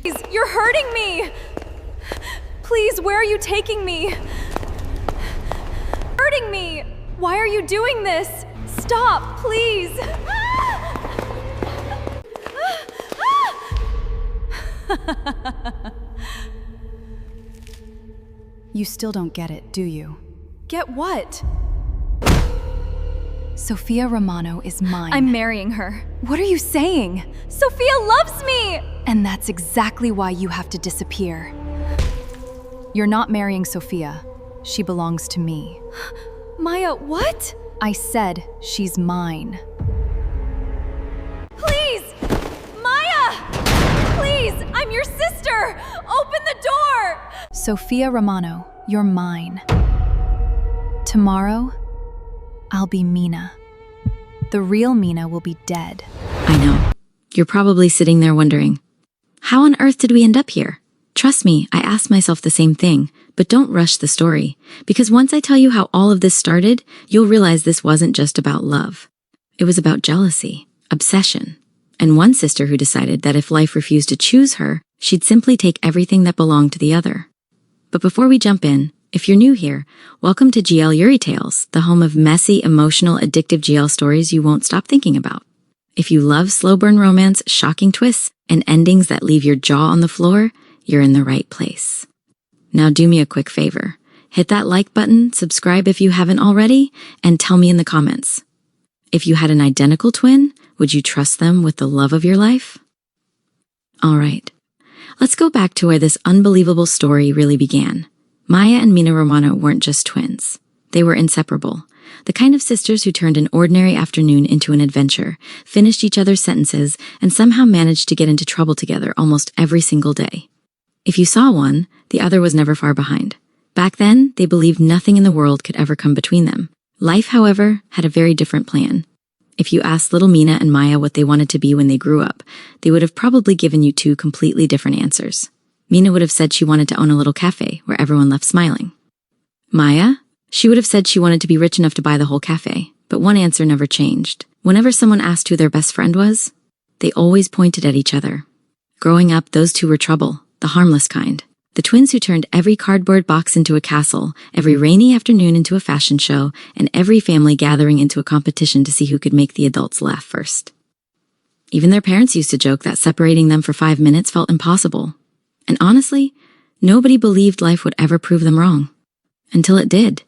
Please, you're hurting me! Please, where are you taking me? Hurting me! Why are you doing this? Stop, please! You still don't get it, do you? Get what? Sofia Romano is mine. I'm marrying her. What are you saying? Sofia loves me! And that's exactly why you have to disappear. You're not marrying Sofia. She belongs to me. Maya, what? I said she's mine. Please! Maya! Please, I'm your sister! Open the door! Sofia Romano, you're mine. Tomorrow, I'll be Mina. The real Mina will be dead. I know. You're probably sitting there wondering, how on earth did we end up here? Trust me, I asked myself the same thing, but don't rush the story, because once I tell you how all of this started, you'll realize this wasn't just about love. It was about jealousy, obsession, and one sister who decided that if life refused to choose her, she'd simply take everything that belonged to the other. But before we jump in, if you're new here, welcome to YuriTales, the home of messy, emotional, addictive GL stories you won't stop thinking about. If you love slow burn romance, shocking twists, and endings that leave your jaw on the floor, you're in the right place. Now do me a quick favor. Hit that like button, subscribe if you haven't already, and tell me in the comments. If you had an identical twin, would you trust them with the love of your life? All right. Let's go back to where this unbelievable story really began. Maya and Mina Romano weren't just twins. They were inseparable. The kind of sisters who turned an ordinary afternoon into an adventure, finished each other's sentences, and somehow managed to get into trouble together almost every single day. If you saw one, the other was never far behind. Back then, they believed nothing in the world could ever come between them. Life, however, had a very different plan. If you asked little Mina and Maya what they wanted to be when they grew up, they would have probably given you two completely different answers. Mina would have said she wanted to own a little cafe where everyone left smiling. Maya? She would have said she wanted to be rich enough to buy the whole cafe, but one answer never changed. Whenever someone asked who their best friend was, they always pointed at each other. Growing up, those two were trouble. The harmless kind. The twins who turned every cardboard box into a castle, every rainy afternoon into a fashion show, and every family gathering into a competition to see who could make the adults laugh first. Even their parents used to joke that separating them for 5 minutes felt impossible. And honestly, nobody believed life would ever prove them wrong. Until it did.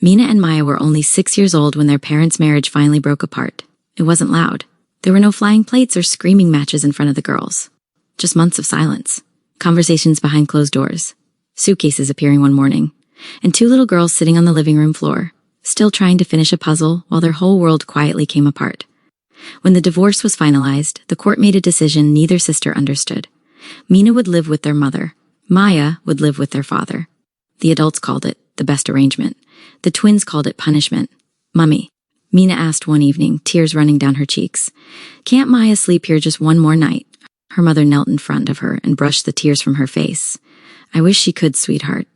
Mina and Maya were only 6 years old when their parents' marriage finally broke apart. It wasn't loud. There were no flying plates or screaming matches in front of the girls. Just months of silence. Conversations behind closed doors, suitcases appearing one morning, and two little girls sitting on the living room floor, still trying to finish a puzzle while their whole world quietly came apart. When the divorce was finalized, the court made a decision neither sister understood. Mina would live with their mother. Maya would live with their father. The adults called it the best arrangement. The twins called it punishment. "Mummy," Mina asked one evening, tears running down her cheeks, "can't Maya sleep here just one more night?" Her mother knelt in front of her and brushed the tears from her face. "I wish she could, sweetheart."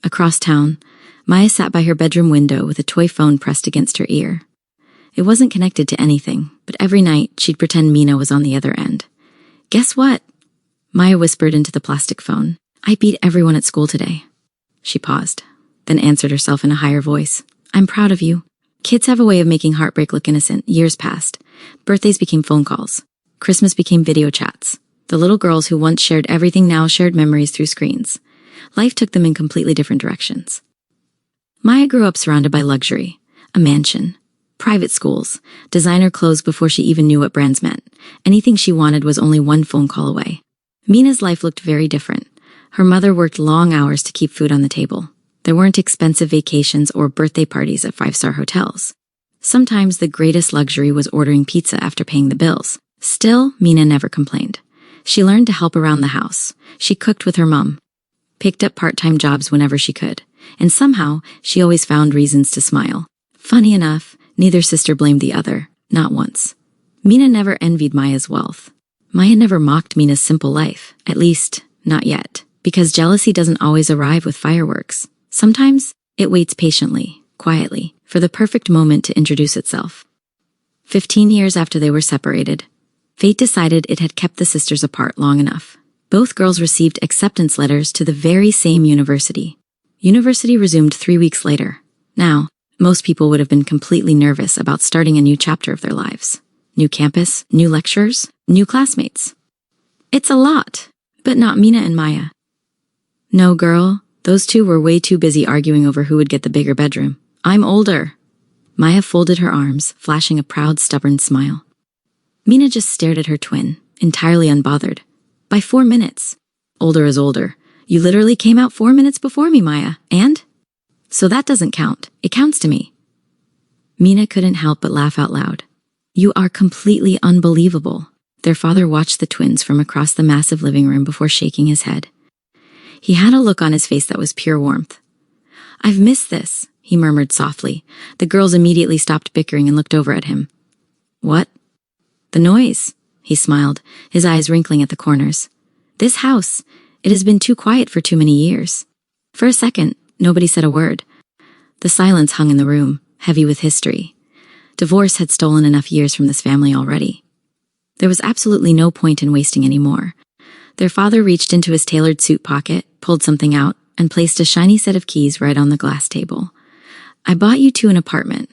Across town, Maya sat by her bedroom window with a toy phone pressed against her ear. It wasn't connected to anything, but every night she'd pretend Mina was on the other end. "Guess what?" Maya whispered into the plastic phone. "I beat everyone at school today." She paused, then answered herself in a higher voice. "I'm proud of you." Kids have a way of making heartbreak look innocent. Years passed. Birthdays became phone calls. Christmas became video chats. The little girls who once shared everything now shared memories through screens. Life took them in completely different directions. Maya grew up surrounded by luxury, a mansion, private schools, designer clothes before she even knew what brands meant. Anything she wanted was only one phone call away. Mina's life looked very different. Her mother worked long hours to keep food on the table. There weren't expensive vacations or birthday parties at 5-star hotels. Sometimes the greatest luxury was ordering pizza after paying the bills. Still, Mina never complained. She learned to help around the house. She cooked with her mom, picked up part-time jobs whenever she could, and somehow she always found reasons to smile. Funny enough, neither sister blamed the other, not once. Mina never envied Maya's wealth. Maya never mocked Mina's simple life, at least, not yet, because jealousy doesn't always arrive with fireworks. Sometimes, it waits patiently, quietly, for the perfect moment to introduce itself. 15 years after they were separated, fate decided it had kept the sisters apart long enough. Both girls received acceptance letters to the very same university. University resumed 3 weeks later. Now, most people would have been completely nervous about starting a new chapter of their lives. New campus, new lecturers, new classmates. It's a lot, but not Mina and Maya. No, girl, those two were way too busy arguing over who would get the bigger bedroom. I'm older. Maya folded her arms, flashing a proud, stubborn smile. Mina just stared at her twin, entirely unbothered. By 4 minutes. Older is older. You literally came out 4 minutes before me, Maya, and? So that doesn't count. It counts to me. Mina couldn't help but laugh out loud. You are completely unbelievable. Their father watched the twins from across the massive living room before shaking his head. He had a look on his face that was pure warmth. I've missed this, he murmured softly. The girls immediately stopped bickering and looked over at him. What? The noise, he smiled, his eyes wrinkling at the corners. This house, it has been too quiet for too many years. For a second, nobody said a word. The silence hung in the room, heavy with history. Divorce had stolen enough years from this family already. There was absolutely no point in wasting any more. Their father reached into his tailored suit pocket, pulled something out, and placed a shiny set of keys right on the glass table. I bought you two an apartment.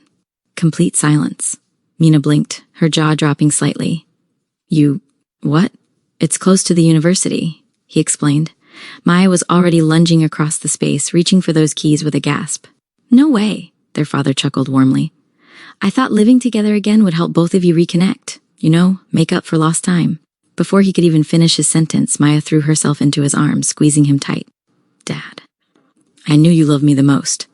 Complete silence. Mina blinked, her jaw dropping slightly. You... what? It's close to the university, he explained. Maya was already lunging across the space, reaching for those keys with a gasp. No way, their father chuckled warmly. I thought living together again would help both of you reconnect. You know, make up for lost time. Before he could even finish his sentence, Maya threw herself into his arms, squeezing him tight. Dad. I knew you loved me the most.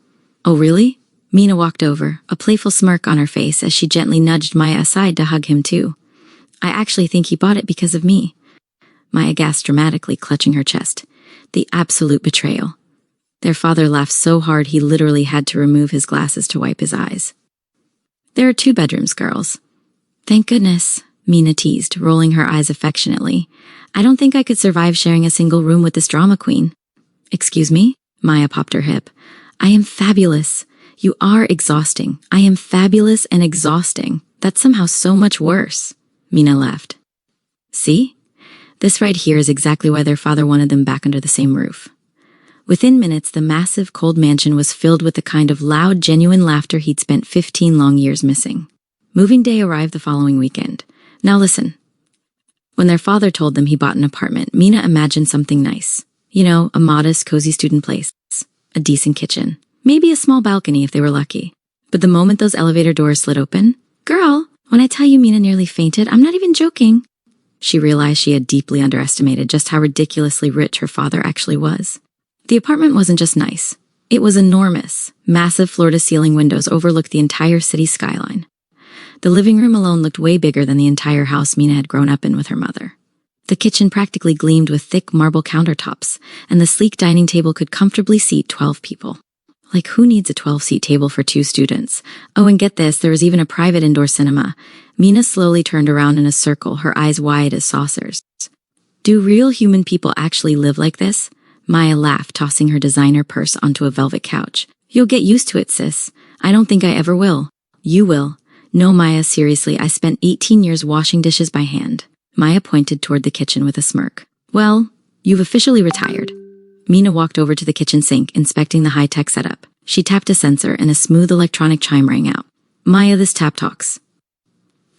Oh, really? Mina walked over, a playful smirk on her face as she gently nudged Maya aside to hug him too. I actually think he bought it because of me. Maya gasped dramatically, clutching her chest. The absolute betrayal. Their father laughed so hard he literally had to remove his glasses to wipe his eyes. There are 2 bedrooms, girls. Thank goodness, Mina teased, rolling her eyes affectionately. I don't think I could survive sharing a single room with this drama queen. Excuse me? Maya popped her hip. I am fabulous. You are exhausting. I am fabulous and exhausting. That's somehow so much worse. Mina laughed. See? This right here is exactly why their father wanted them back under the same roof. Within minutes, the massive, cold mansion was filled with the kind of loud, genuine laughter he'd spent 15 long years missing. Moving day arrived the following weekend. Now listen. When their father told them he bought an apartment, Mina imagined something nice. You know, a modest, cozy student place, a decent kitchen, maybe a small balcony if they were lucky. But the moment those elevator doors slid open, girl, when I tell you Mina nearly fainted, I'm not even joking. She realized she had deeply underestimated just how ridiculously rich her father actually was. The apartment wasn't just nice. It was enormous. Massive floor-to-ceiling windows overlooked the entire city skyline. The living room alone looked way bigger than the entire house Mina had grown up in with her mother. The kitchen practically gleamed with thick marble countertops, and the sleek dining table could comfortably seat 12 people. Like, who needs a 12-seat table for 2 students? Oh, and get this, there was even a private indoor cinema. Mina slowly turned around in a circle, her eyes wide as saucers. Do real human people actually live like this? Maya laughed, tossing her designer purse onto a velvet couch. You'll get used to it, sis. I don't think I ever will. You will. No, Maya, seriously, I spent 18 years washing dishes by hand. Maya pointed toward the kitchen with a smirk. Well, you've officially retired. Mina walked over to the kitchen sink, inspecting the high-tech setup. She tapped a sensor, and a smooth electronic chime rang out. Maya, this tap talks.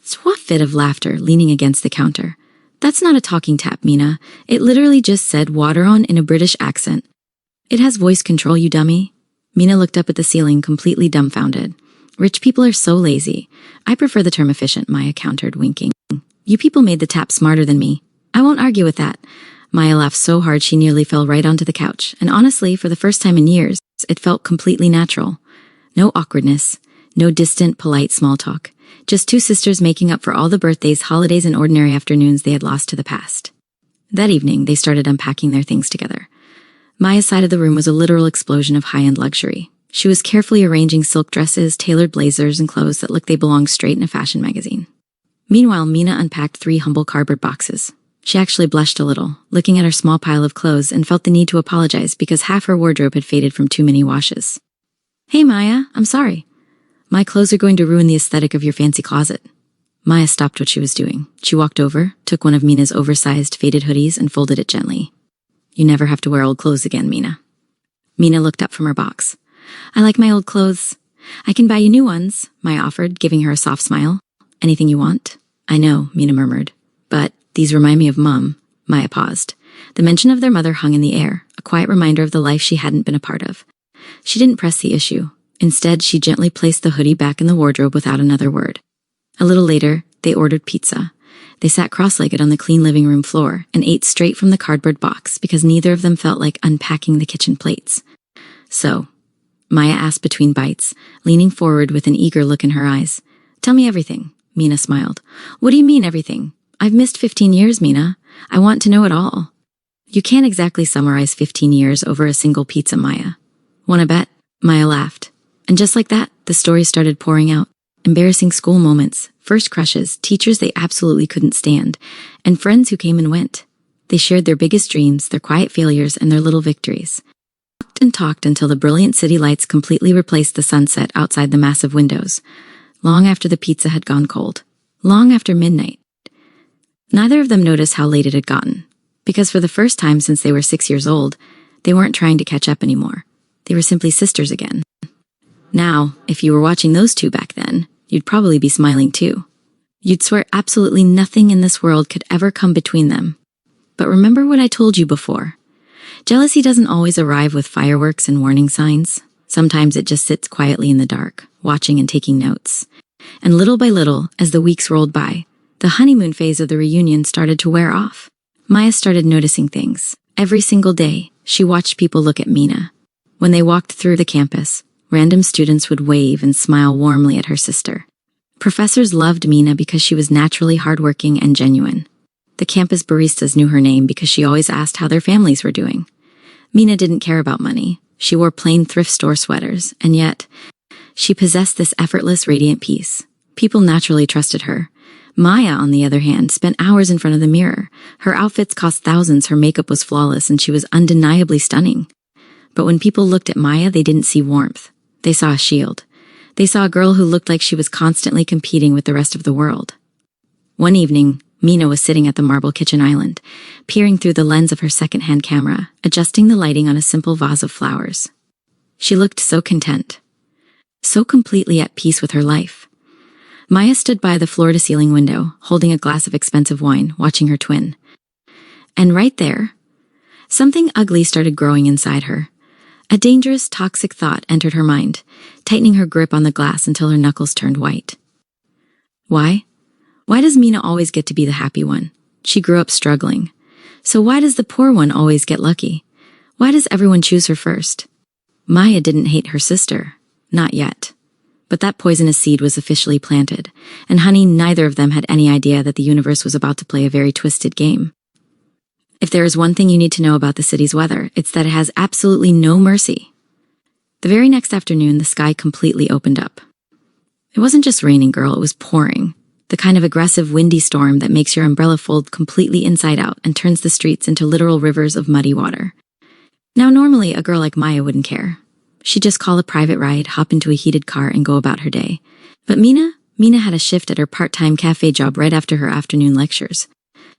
Swat fit of laughter, leaning against the counter. That's not a talking tap, Mina. It literally just said water on in a British accent. It has voice control, you dummy. Mina looked up at the ceiling, completely dumbfounded. Rich people are so lazy. I prefer the term efficient, Maya countered, winking. You people made the tap smarter than me. I won't argue with that. Maya laughed so hard she nearly fell right onto the couch, and honestly, for the first time in years, it felt completely natural. No awkwardness, no distant, polite small talk. Just 2 sisters making up for all the birthdays, holidays, and ordinary afternoons they had lost to the past. That evening, they started unpacking their things together. Maya's side of the room was a literal explosion of high-end luxury. She was carefully arranging silk dresses, tailored blazers, and clothes that looked they belonged straight in a fashion magazine. Meanwhile, Mina unpacked 3 humble cardboard boxes. She actually blushed a little, looking at her small pile of clothes, and felt the need to apologize because half her wardrobe had faded from too many washes. Hey, Maya, I'm sorry. My clothes are going to ruin the aesthetic of your fancy closet. Maya stopped what she was doing. She walked over, took one of Mina's oversized, faded hoodies, and folded it gently. You never have to wear old clothes again, Mina. Mina looked up from her box. I like my old clothes. I can buy you new ones, Maya offered, giving her a soft smile. Anything you want? I know, Mina murmured. But these remind me of Mom. Maya paused. The mention of their mother hung in the air, a quiet reminder of the life she hadn't been a part of. She didn't press the issue. Instead, she gently placed the hoodie back in the wardrobe without another word. A little later, they ordered pizza. They sat cross-legged on the clean living room floor and ate straight from the cardboard box because neither of them felt like unpacking the kitchen plates. So, Maya asked between bites, leaning forward with an eager look in her eyes. Tell me everything, Mina smiled. What do you mean everything? I've missed 15 years, Mina. I want to know it all. You can't exactly summarize 15 years over a single pizza, Maya. Wanna bet? Maya laughed. And just like that, the story started pouring out. Embarrassing school moments, first crushes, teachers they absolutely couldn't stand, and friends who came and went. They shared their biggest dreams, their quiet failures, and their little victories. Talked and talked until the brilliant city lights completely replaced the sunset outside the massive windows. Long after the pizza had gone cold. Long after midnight. Neither of them noticed how late it had gotten. Because for the first time since they were 6 years old, they weren't trying to catch up anymore. They were simply sisters again. Now, if you were watching those two back then, you'd probably be smiling too. You'd swear absolutely nothing in this world could ever come between them. But remember what I told you before. Jealousy doesn't always arrive with fireworks and warning signs. Sometimes it just sits quietly in the dark, watching and taking notes. And little by little, as the weeks rolled by, the honeymoon phase of the reunion started to wear off. Maya started noticing things. Every single day, she watched people look at Mina. When they walked through the campus, random students would wave and smile warmly at her sister. Professors loved Mina because she was naturally hardworking and genuine. The campus baristas knew her name because she always asked how their families were doing. Mina didn't care about money. She wore plain thrift store sweaters, and yet, she possessed this effortless, radiant peace. People naturally trusted her. Maya, on the other hand, spent hours in front of the mirror. Her outfits cost thousands, her makeup was flawless, and she was undeniably stunning. But when people looked at Maya, they didn't see warmth. They saw a shield. They saw a girl who looked like she was constantly competing with the rest of the world. One evening, Mina was sitting at the marble kitchen island, peering through the lens of her second-hand camera, adjusting the lighting on a simple vase of flowers. She looked so content, so completely at peace with her life. Maya stood by the floor-to-ceiling window, holding a glass of expensive wine, watching her twin. And right there, something ugly started growing inside her. A dangerous, toxic thought entered her mind, tightening her grip on the glass until her knuckles turned white. Why? Why does Mina always get to be the happy one? She grew up struggling. So why does the poor one always get lucky? Why does everyone choose her first? Maya didn't hate her sister. Not yet. But that poisonous seed was officially planted, and honey, neither of them had any idea that the universe was about to play a very twisted game. If there is one thing you need to know about the city's weather, it's that it has absolutely no mercy. The very next afternoon, the sky completely opened up. It wasn't just raining, girl, it was pouring. The kind of aggressive, windy storm that makes your umbrella fold completely inside out and turns the streets into literal rivers of muddy water. Now, normally, a girl like Maya wouldn't care. She'd just call a private ride, hop into a heated car, and go about her day. But Mina had a shift at her part-time cafe job right after her afternoon lectures.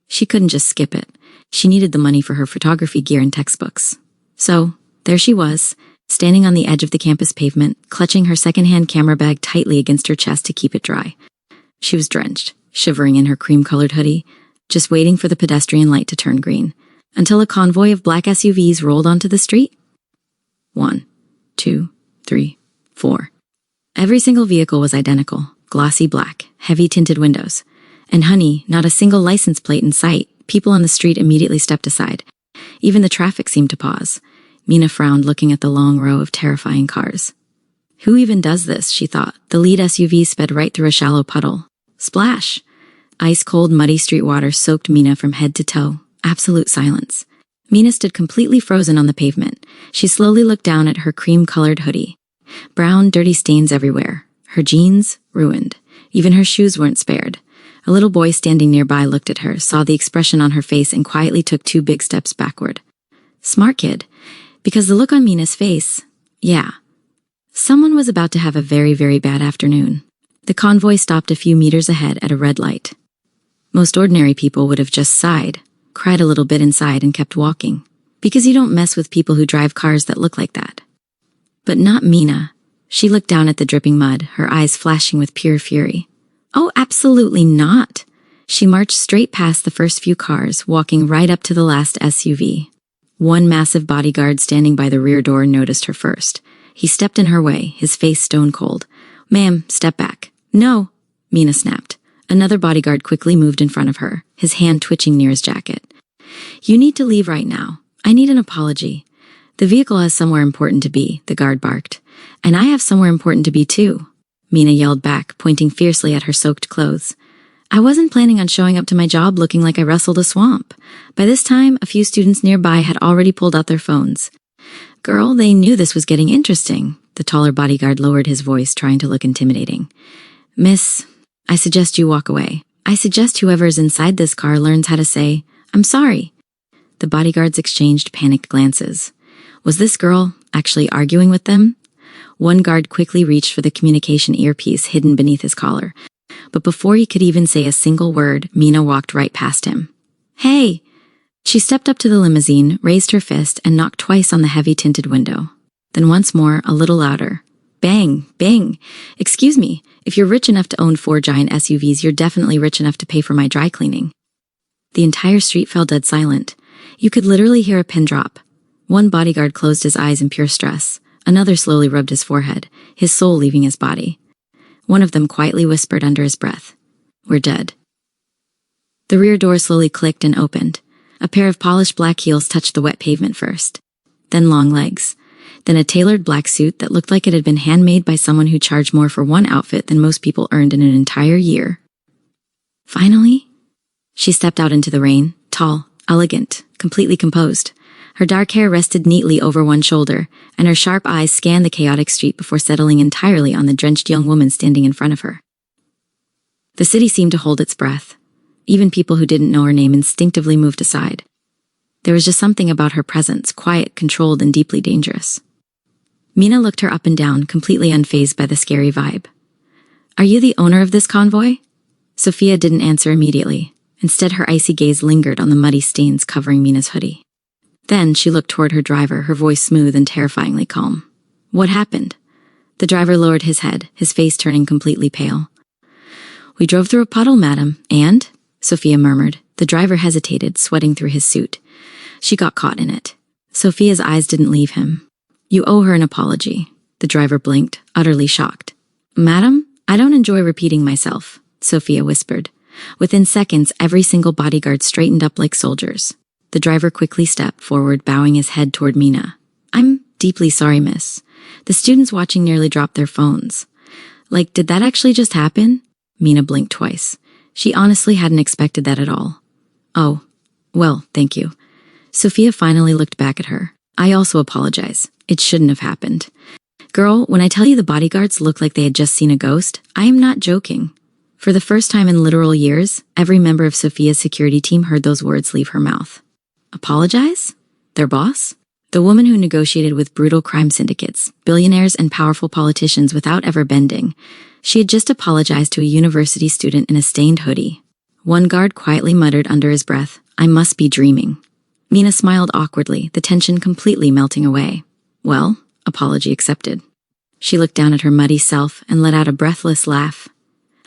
She couldn't just skip it. She needed the money for her photography gear and textbooks. So, there she was, standing on the edge of the campus pavement, clutching her second-hand camera bag tightly against her chest to keep it dry. She was drenched, shivering in her cream-colored hoodie, just waiting for the pedestrian light to turn green, until a convoy of black SUVs rolled onto the street. 1, 2, 3, 4. Every single vehicle was identical, glossy black, heavy tinted windows. And honey, not a single license plate in sight. People on the street immediately stepped aside. Even the traffic seemed to pause. Mina frowned, looking at the long row of terrifying cars. Who even does this, she thought. The lead SUV sped right through a shallow puddle. Splash! Ice-cold, muddy street water soaked Mina from head to toe. Absolute silence. Mina stood completely frozen on the pavement. She slowly looked down at her cream-colored hoodie. Brown, dirty stains everywhere. Her jeans, ruined. Even her shoes weren't spared. A little boy standing nearby looked at her, saw the expression on her face, and quietly took 2 big steps backward. Smart kid. Because the look on Mina's face, yeah. Someone was about to have a very, very bad afternoon. The convoy stopped a few meters ahead at a red light. Most ordinary people would have just sighed, cried a little bit inside and kept walking, because you don't mess with people who drive cars that look like that. But not Mina. She looked down at the dripping mud, her eyes flashing with pure fury. Oh, absolutely not. She marched straight past the first few cars, walking right up to the last SUV. One massive bodyguard standing by the rear door noticed her first. He stepped in her way, his face stone cold. "Ma'am, step back." "No," Mina snapped. Another bodyguard quickly moved in front of her, his hand twitching near his jacket. "You need to leave right now. I need an apology. The vehicle has somewhere important to be," the guard barked. "And I have somewhere important to be too," Mina yelled back, pointing fiercely at her soaked clothes. "I wasn't planning on showing up to my job looking like I wrestled a swamp." By this time, a few students nearby had already pulled out their phones. "Girl, they knew this was getting interesting." The taller bodyguard lowered his voice, trying to look intimidating. "Miss, I suggest you walk away. I suggest whoever is inside this car learns how to say, 'I'm sorry.'" The bodyguards exchanged panicked glances. Was this girl actually arguing with them? One guard quickly reached for the communication earpiece hidden beneath his collar. But before he could even say a single word, Mina walked right past him. "Hey!" She stepped up to the limousine, raised her fist, and knocked twice on the heavy tinted window. Then once more, a little louder. Bang! Bang! "Excuse me, if you're rich enough to own 4 giant SUVs, you're definitely rich enough to pay for my dry cleaning." The entire street fell dead silent. You could literally hear a pin drop. One bodyguard closed his eyes in pure stress. Another slowly rubbed his forehead, his soul leaving his body. One of them quietly whispered under his breath, "We're dead." The rear door slowly clicked and opened. A pair of polished black heels touched the wet pavement first. Then long legs. Then a tailored black suit that looked like it had been handmade by someone who charged more for one outfit than most people earned in an entire year. Finally, she stepped out into the rain, tall, elegant, completely composed. Her dark hair rested neatly over one shoulder, and her sharp eyes scanned the chaotic street before settling entirely on the drenched young woman standing in front of her. The city seemed to hold its breath. Even people who didn't know her name instinctively moved aside. There was just something about her presence, quiet, controlled, and deeply dangerous. Mina looked her up and down, completely unfazed by the scary vibe. "Are you the owner of this convoy?" Sofia didn't answer immediately. Instead, her icy gaze lingered on the muddy stains covering Mina's hoodie. Then she looked toward her driver, her voice smooth and terrifyingly calm. "What happened?" The driver lowered his head, his face turning completely pale. "We drove through a puddle, madam, and?" Sofia murmured. The driver hesitated, sweating through his suit. "She got caught in it." Sofia's eyes didn't leave him. "You owe her an apology." The driver blinked, utterly shocked. "Madam, I don't enjoy repeating myself," Sofia whispered. Within seconds, every single bodyguard straightened up like soldiers. The driver quickly stepped forward, bowing his head toward Mina. "I'm deeply sorry, miss." The students watching nearly dropped their phones. "Like, did that actually just happen?" Mina blinked twice. She honestly hadn't expected that at all. "Oh, well, thank you." Sofia finally looked back at her. "I also apologize. It shouldn't have happened. Girl, when I tell you the bodyguards looked like they had just seen a ghost, I am not joking." For the first time in literal years, every member of Sofia's security team heard those words leave her mouth. Apologize? Their boss? The woman who negotiated with brutal crime syndicates, billionaires, and powerful politicians without ever bending. She had just apologized to a university student in a stained hoodie. One guard quietly muttered under his breath, "I must be dreaming." Mina smiled awkwardly, the tension completely melting away. Well, apology accepted. She looked down at her muddy self and let out a breathless laugh.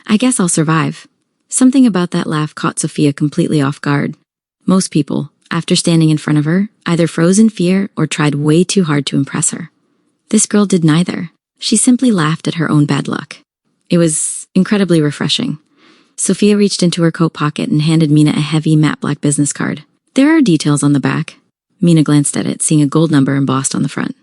"I guess I'll survive." Something about that laugh caught Sofia completely off guard. Most people, after standing in front of her, either froze in fear or tried way too hard to impress her. This girl did neither. She simply laughed at her own bad luck. It was incredibly refreshing. Sofia reached into her coat pocket and handed Mina a heavy matte black business card. "There are details on the back." Mina glanced at it, seeing a gold number embossed on the front.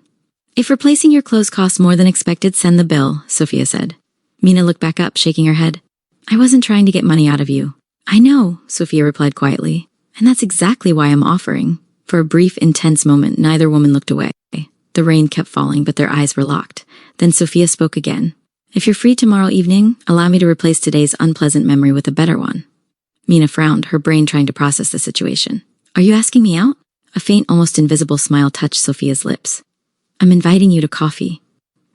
"If replacing your clothes costs more than expected, send the bill," Sofia said. Mina looked back up, shaking her head. "I wasn't trying to get money out of you." "I know," Sofia replied quietly. "And that's exactly why I'm offering." For a brief, intense moment, neither woman looked away. The rain kept falling, but their eyes were locked. Then Sofia spoke again. "If you're free tomorrow evening, allow me to replace today's unpleasant memory with a better one." Mina frowned, her brain trying to process the situation. "Are you asking me out?" A faint, almost invisible smile touched Sofia's lips. "I'm inviting you to coffee."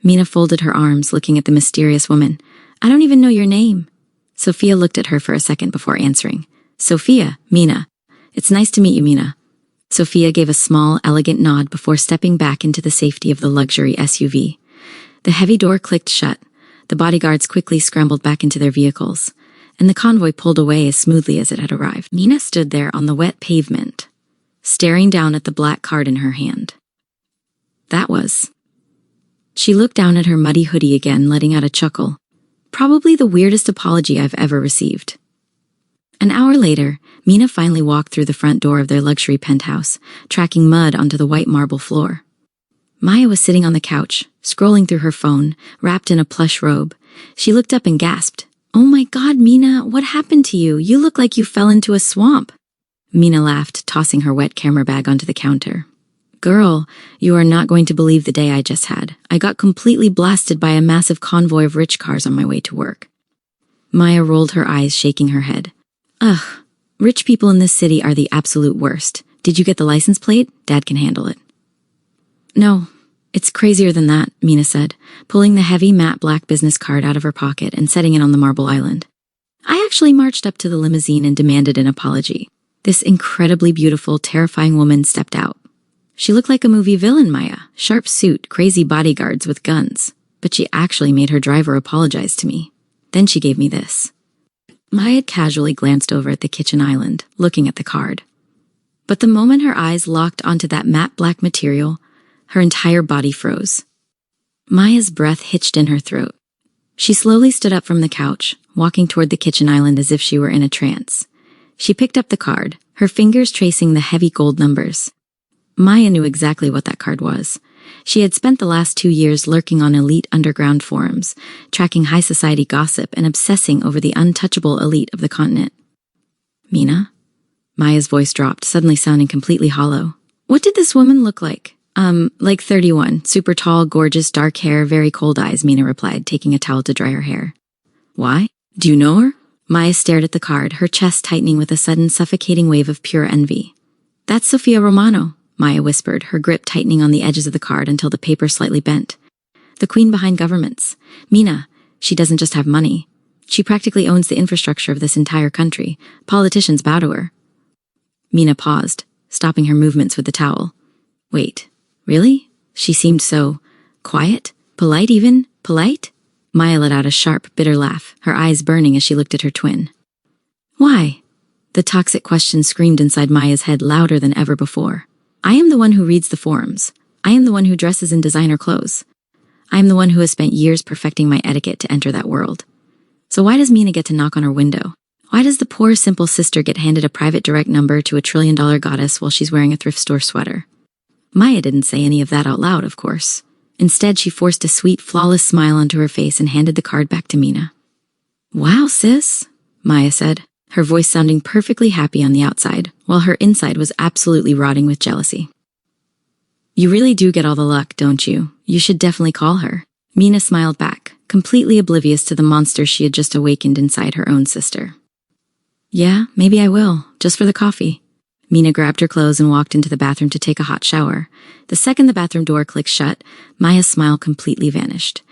Mina folded her arms, looking at the mysterious woman. I don't even know your name. Sofia looked at her for a second before answering. Sofia, Mina. It's nice to meet you, Mina. Sofia gave a small, elegant nod before stepping back into the safety of the luxury SUV. The heavy door clicked shut. The bodyguards quickly scrambled back into their vehicles, and the convoy pulled away as smoothly as it had arrived. Mina stood there on the wet pavement, staring down at the black card in her hand. She looked down at her muddy hoodie again, letting out a chuckle. Probably the weirdest apology I've ever received. An hour later, Mina finally walked through the front door of their luxury penthouse, tracking mud onto the white marble floor. Maya was sitting on the couch, scrolling through her phone, wrapped in a plush robe. She looked up and gasped. "Oh my God, Mina, what happened to you? You look like you fell into a swamp." Mina laughed, tossing her wet camera bag onto the counter. "Girl, you are not going to believe the day I just had. I got completely blasted by a massive convoy of rich cars on my way to work." Maya rolled her eyes, shaking her head. "Ugh, rich people in this city are the absolute worst. Did you get the license plate? Dad can handle it." "No, it's crazier than that," Mina said, pulling the heavy matte black business card out of her pocket and setting it on the marble island. "I actually marched up to the limousine and demanded an apology. This incredibly beautiful, terrifying woman stepped out. She looked like a movie villain, Maya. Sharp suit, crazy bodyguards with guns. But she actually made her driver apologize to me. Then she gave me this." Maya had casually glanced over at the kitchen island, looking at the card. But the moment her eyes locked onto that matte black material, her entire body froze. Maya's breath hitched in her throat. She slowly stood up from the couch, walking toward the kitchen island as if she were in a trance. She picked up the card, her fingers tracing the heavy gold numbers. Maya knew exactly what that card was. She had spent the last 2 years lurking on elite underground forums, tracking high society gossip and obsessing over the untouchable elite of the continent. "Mina?" Maya's voice dropped, suddenly sounding completely hollow. "What did this woman look like?" Like 31, super tall, gorgeous, dark hair, very cold eyes," Mina replied, taking a towel to dry her hair. "Why? Do you know her?" Maya stared at the card, her chest tightening with a sudden suffocating wave of pure envy. "That's Sofia Romano," Maya whispered, her grip tightening on the edges of the card until the paper slightly bent. "The queen behind governments. Mina, she doesn't just have money. She practically owns the infrastructure of this entire country. Politicians bow to her." Mina paused, stopping her movements with the towel. "Wait, really? She seemed so quiet? Polite even? Polite?" Maya let out a sharp, bitter laugh, her eyes burning as she looked at her twin. "Why?" The toxic question screamed inside Maya's head louder than ever before. "I am the one who reads the forums. I am the one who dresses in designer clothes. I am the one who has spent years perfecting my etiquette to enter that world. So why does Mina get to knock on her window? Why does the poor, simple sister get handed a private direct number to a trillion-dollar goddess while she's wearing a thrift store sweater?" Maya didn't say any of that out loud, of course. Instead, she forced a sweet, flawless smile onto her face and handed the card back to Mina. "Wow, sis," Maya said, her voice sounding perfectly happy on the outside, while her inside was absolutely rotting with jealousy. "You really do get all the luck, don't you? You should definitely call her." Mina smiled back, completely oblivious to the monster she had just awakened inside her own sister. "Yeah, maybe I will, just for the coffee." Mina grabbed her clothes and walked into the bathroom to take a hot shower. The second the bathroom door clicked shut, Maya's smile completely vanished.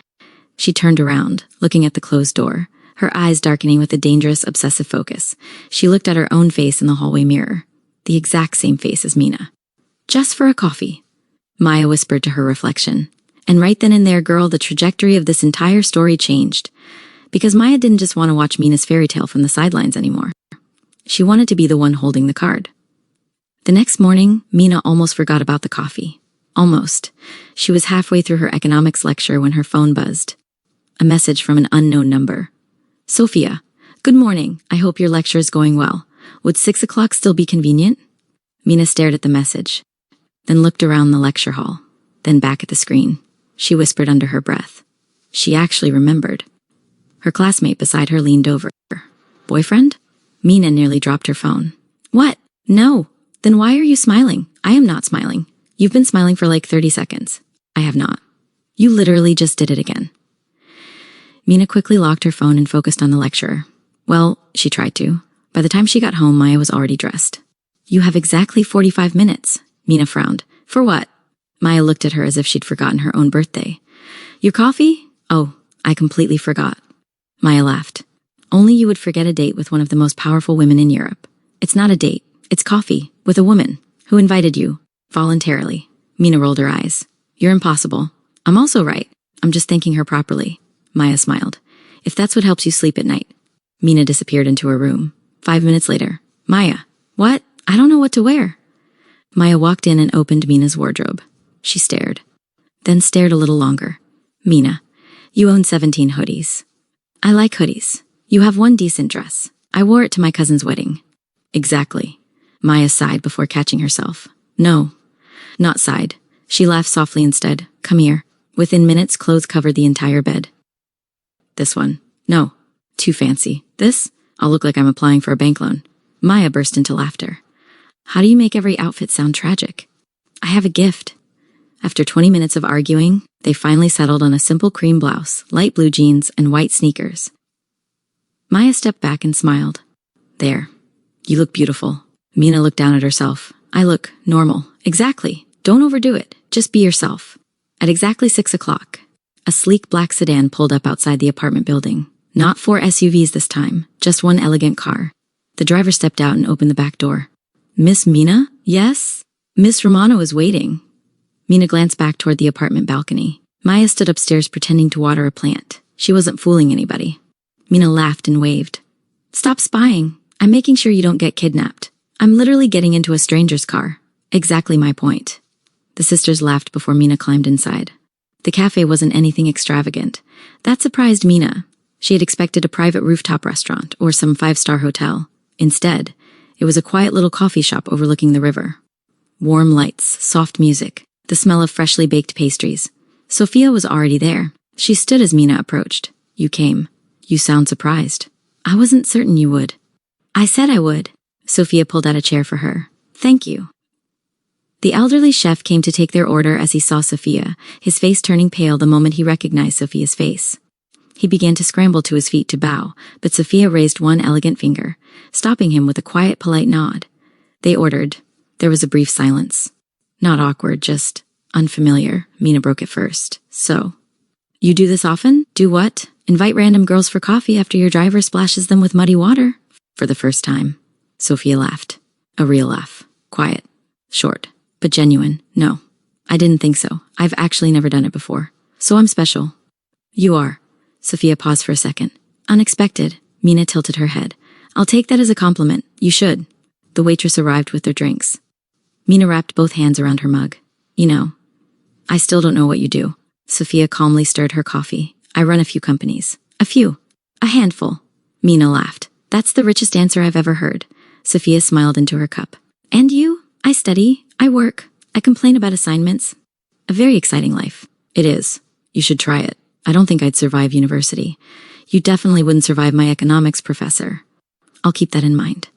She turned around, looking at the closed door, her eyes darkening with a dangerous, obsessive focus. She looked at her own face in the hallway mirror, the exact same face as Mina. "Just for a coffee," Maya whispered to her reflection. And right then and there, girl, the trajectory of this entire story changed. Because Maya didn't just want to watch Mina's fairy tale from the sidelines anymore. She wanted to be the one holding the card. The next morning, Mina almost forgot about the coffee. Almost. She was halfway through her economics lecture when her phone buzzed. A message from an unknown number. "Sofia, good morning. I hope your lecture is going well. Would 6 o'clock still be convenient?" Mina stared at the message, then looked around the lecture hall, then back at the screen. She whispered under her breath. She actually remembered. Her classmate beside her leaned over. "Boyfriend?" Mina nearly dropped her phone. "What? No. Then why are you smiling?" "I am not smiling. You've been smiling for like 30 seconds. "I have not. You literally just did it again." Mina quickly locked her phone and focused on the lecturer. Well, she tried to. By the time she got home, Maya was already dressed. "You have exactly 45 minutes, Mina frowned. "For what?" Maya looked at her as if she'd forgotten her own birthday. "Your coffee? Oh, I completely forgot." Maya laughed. Only you would forget a date with one of the most powerful women in Europe. It's not a date. It's coffee with a woman who invited you voluntarily. Mina rolled her eyes. You're impossible. I'm also right. I'm just thanking her properly. Maya smiled. If that's what helps you sleep at night. Mina disappeared into her room. 5 minutes later. Maya. What? I don't know what to wear. Maya walked in and opened Mina's wardrobe. She stared. Then stared a little longer. Mina. You own 17 hoodies. I like hoodies. You have one decent dress. I wore it to my cousin's wedding. Exactly. Maya sighed before catching herself. No. Not sighed. She laughed softly instead. Come here. Within minutes, clothes covered the entire bed. This one. No. Too fancy. This? I'll look like I'm applying for a bank loan. Maya burst into laughter. How do you make every outfit sound tragic? I have a gift. After 20 minutes of arguing, they finally settled on a simple cream blouse, light blue jeans, and white sneakers. Maya stepped back and smiled. There. You look beautiful. Mina looked down at herself. I look normal. Exactly. Don't overdo it. Just be yourself. At exactly 6 o'clock, a sleek black sedan pulled up outside the apartment building. Not 4 SUVs this time, just one elegant car. The driver stepped out and opened the back door. Miss Mina? Yes? Miss Romano is waiting. Mina glanced back toward the apartment balcony. Maya stood upstairs pretending to water a plant. She wasn't fooling anybody. Mina laughed and waved. Stop spying. I'm making sure you don't get kidnapped. I'm literally getting into a stranger's car. Exactly my point. The sisters laughed before Mina climbed inside. The cafe wasn't anything extravagant. That surprised Mina. She had expected a private rooftop restaurant or some 5-star hotel. Instead, it was a quiet little coffee shop overlooking the river. Warm lights, soft music, the smell of freshly baked pastries. Sofia was already there. She stood as Mina approached. You came. You sound surprised. I wasn't certain you would. I said I would. Sofia pulled out a chair for her. Thank you. The elderly chef came to take their order as he saw Sofia, his face turning pale the moment he recognized Sofia's face. He began to scramble to his feet to bow, but Sofia raised one elegant finger, stopping him with a quiet, polite nod. They ordered. There was a brief silence. Not awkward, just unfamiliar. Mina broke it first. So, you do this often? Do what? Invite random girls for coffee after your driver splashes them with muddy water? For the first time. Sofia laughed. A real laugh. Quiet. Short. But genuine. No. I didn't think so. I've actually never done it before. So I'm special. You are. Sofia paused for a second. Unexpected. Mina tilted her head. I'll take that as a compliment. You should. The waitress arrived with their drinks. Mina wrapped both hands around her mug. You know, I still don't know what you do. Sofia calmly stirred her coffee. I run a few companies. A few. A handful. Mina laughed. That's the richest answer I've ever heard. Sofia smiled into her cup. And you? I study. I work. I complain about assignments. A very exciting life. It is. You should try it. I don't think I'd survive university. You definitely wouldn't survive my economics professor. I'll keep that in mind.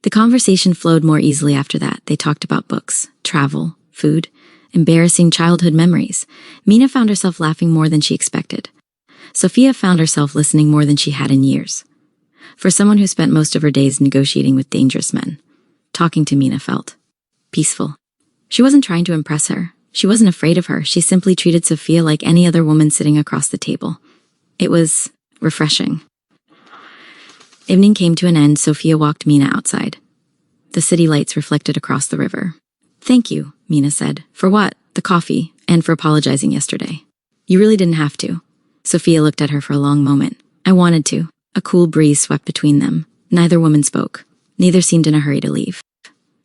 The conversation flowed more easily after that. They talked about books, travel, food, embarrassing childhood memories. Mina found herself laughing more than she expected. Sofia found herself listening more than she had in years. For someone who spent most of her days negotiating with dangerous men, talking to Mina felt peaceful. She wasn't trying to impress her. She wasn't afraid of her. She simply treated Sofia like any other woman sitting across the table. It was refreshing. Evening came to an end. Sofia walked Mina outside. The city lights reflected across the river. Thank you, Mina said. For what? The coffee, and for apologizing yesterday. You really didn't have to. Sofia looked at her for a long moment. I wanted to. A cool breeze swept between them. Neither woman spoke. Neither seemed in a hurry to leave.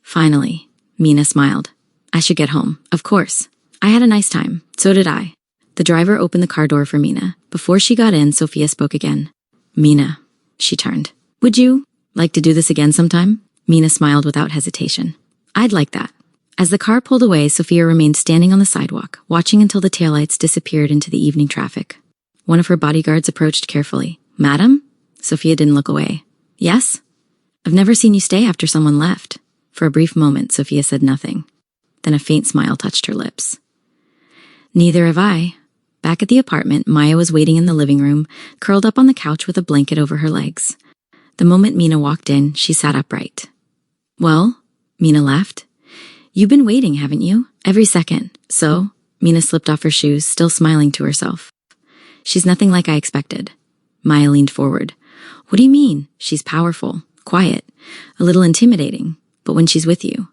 Finally, Mina smiled. I should get home. Of course. I had a nice time. So did I. The driver opened the car door for Mina. Before she got in, Sofia spoke again. Mina. She turned. Would you like to do this again sometime? Mina smiled without hesitation. I'd like that. As the car pulled away, Sofia remained standing on the sidewalk, watching until the taillights disappeared into the evening traffic. One of her bodyguards approached carefully. Madam? Sofia didn't look away. Yes? I've never seen you stay after someone left. For a brief moment, Sofia said nothing. Then a faint smile touched her lips. Neither have I. Back at the apartment, Maya was waiting in the living room, curled up on the couch with a blanket over her legs. The moment Mina walked in, she sat upright. Well, Mina laughed. You've been waiting, haven't you? Every second. So, Mina slipped off her shoes, still smiling to herself. She's nothing like I expected. Maya leaned forward. What do you mean? She's powerful, quiet, a little intimidating, but when she's with you.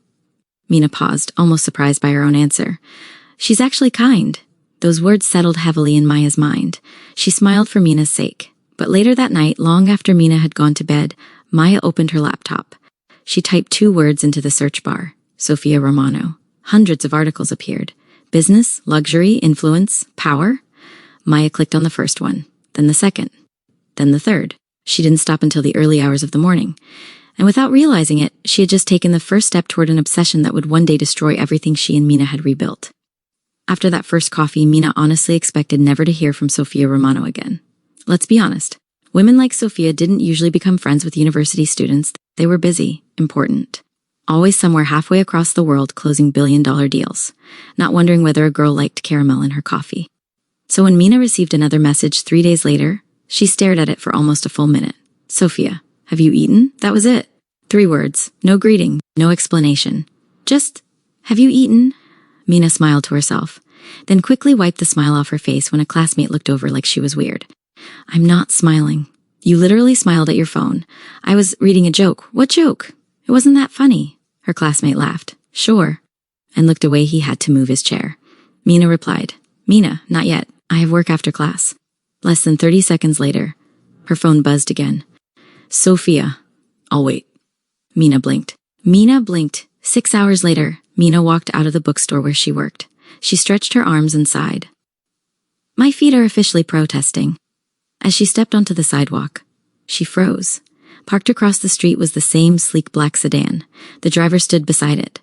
Mina paused, almost surprised by her own answer. She's actually kind. Those words settled heavily in Maya's mind. She smiled for Mina's sake. But later that night, long after Mina had gone to bed, Maya opened her laptop. She typed 2 words into the search bar. Sofia Romano. Hundreds of articles appeared. Business, luxury, influence, power. Maya clicked on the first one, then the second, then the third. She didn't stop until the early hours of the morning. And without realizing it, she had just taken the first step toward an obsession that would one day destroy everything she and Mina had rebuilt. After that first coffee, Mina honestly expected never to hear from Sofia Romano again. Let's be honest. Women like Sofia didn't usually become friends with university students. They were busy, important. Always somewhere halfway across the world closing billion-dollar deals, not wondering whether a girl liked caramel in her coffee. So when Mina received another message 3 days later, she stared at it for almost a full minute. Sofia, have you eaten? That was it. 3 words, no greeting, no explanation. Just, have you eaten? Mina smiled to herself, then quickly wiped the smile off her face when a classmate looked over like she was weird. I'm not smiling. You literally smiled at your phone. I was reading a joke. What joke? It wasn't that funny. Her classmate laughed. Sure. And looked away. He had to move his chair. Mina replied, Mina, not yet. I have work after class. Less than 30 seconds later, her phone buzzed again. Sofia. I'll wait. Mina blinked. 6 hours later, Mina walked out of the bookstore where she worked. She stretched her arms and sighed. My feet are officially protesting. As she stepped onto the sidewalk, she froze. Parked across the street was the same sleek black sedan. The driver stood beside it.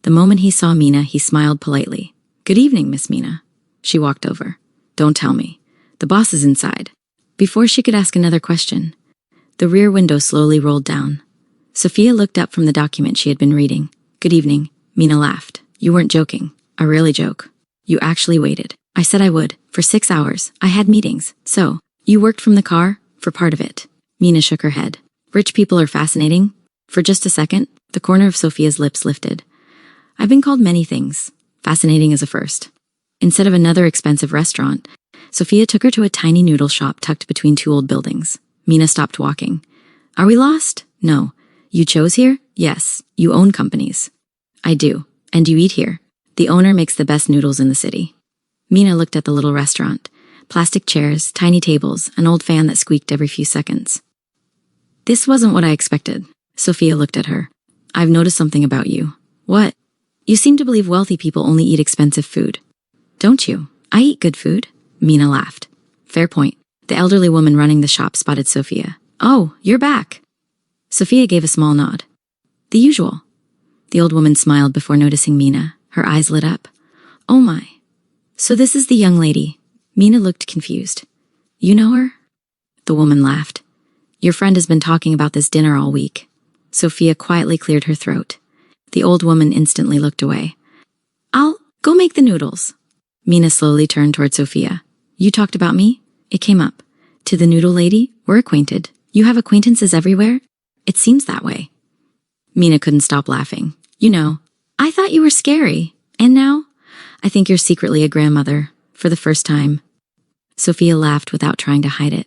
The moment he saw Mina, he smiled politely. Good evening, Miss Mina. She walked over. Don't tell me. The boss is inside. Before she could ask another question, the rear window slowly rolled down. Sofia looked up from the document she had been reading. Good evening. Mina laughed. You weren't joking. I rarely joke. You actually waited. I said I would. For 6 hours. I had meetings. So, you worked from the car? For part of it. Mina shook her head. Rich people are fascinating. For just a second, the corner of Sofia's lips lifted. I've been called many things. Fascinating is a first. Instead of another expensive restaurant, Sofia took her to a tiny noodle shop tucked between 2 old buildings. Mina stopped walking. Are we lost? No. You chose here? Yes. You own companies. I do. And you eat here. The owner makes the best noodles in the city. Mina looked at the little restaurant. Plastic chairs, tiny tables, an old fan that squeaked every few seconds. This wasn't what I expected. Sofia looked at her. I've noticed something about you. What? You seem to believe wealthy people only eat expensive food. Don't you? I eat good food. Mina laughed. Fair point. The elderly woman running the shop spotted Sofia. Oh, you're back. Sofia gave a small nod. The usual. The old woman smiled before noticing Mina. Her eyes lit up. Oh my. So this is the young lady. Mina looked confused. You know her? The woman laughed. Your friend has been talking about this dinner all week. Sofia quietly cleared her throat. The old woman instantly looked away. I'll go make the noodles. Mina slowly turned toward Sofia. You talked about me? It came up. To the noodle lady, we're acquainted. You have acquaintances everywhere? It seems that way. Mina couldn't stop laughing. You know, I thought you were scary. And now? I think you're secretly a grandmother. For the first time. Sofia laughed without trying to hide it.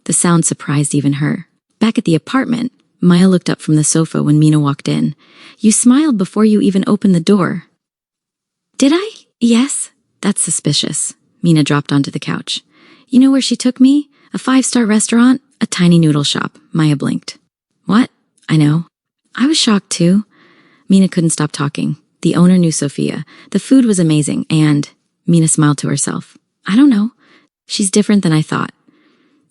The sound surprised even her. Back at the apartment, Maya looked up from the sofa when Mina walked in. You smiled before you even opened the door. Did I? Yes. That's suspicious. Mina dropped onto the couch. You know where she took me? A 5-star restaurant? A tiny noodle shop. Maya blinked. What? I know. I was shocked too. Mina couldn't stop talking. The owner knew Sofia. The food was amazing and... Mina smiled to herself. I don't know. She's different than I thought.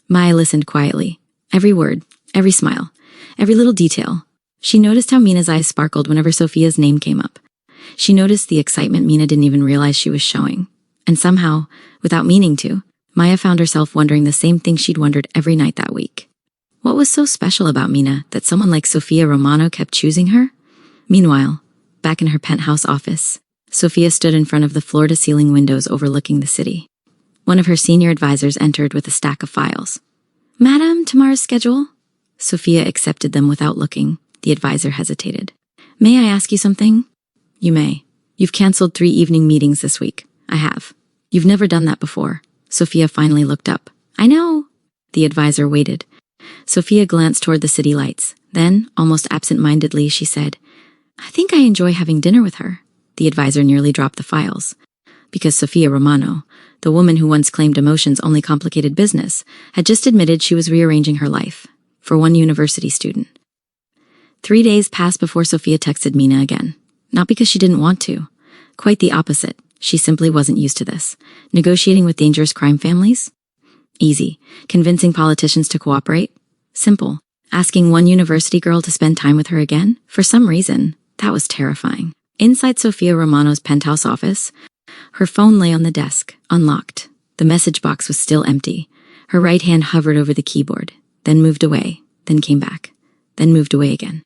Maya listened quietly. Every word, every smile, every little detail. She noticed how Mina's eyes sparkled whenever Sofia's name came up. She noticed the excitement Mina didn't even realize she was showing. And somehow, without meaning to, Maya found herself wondering the same thing she'd wondered every night that week. What was so special about Mina that someone like Sofia Romano kept choosing her? Meanwhile, back in her penthouse office, Sofia stood in front of the floor-to-ceiling windows overlooking the city. One of her senior advisors entered with a stack of files. Madam, tomorrow's schedule? Sofia accepted them without looking. The advisor hesitated. May I ask you something? You may. You've canceled 3 evening meetings this week. I have. You've never done that before. Sofia finally looked up. I know. The advisor waited. Sofia glanced toward the city lights. Then, almost absent-mindedly, she said, "I think I enjoy having dinner with her." The advisor nearly dropped the files. Because Sofia Romano, the woman who once claimed emotions only complicated business, had just admitted she was rearranging her life for one university student. 3 days passed before Sofia texted Mina again. Not because she didn't want to. Quite the opposite. She simply wasn't used to this. Negotiating with dangerous crime families? Easy. Convincing politicians to cooperate? Simple. Asking one university girl to spend time with her again? For some reason, that was terrifying. Inside Sofia Romano's penthouse office, her phone lay on the desk, unlocked. The message box was still empty. Her right hand hovered over the keyboard, then moved away, then came back, then moved away again.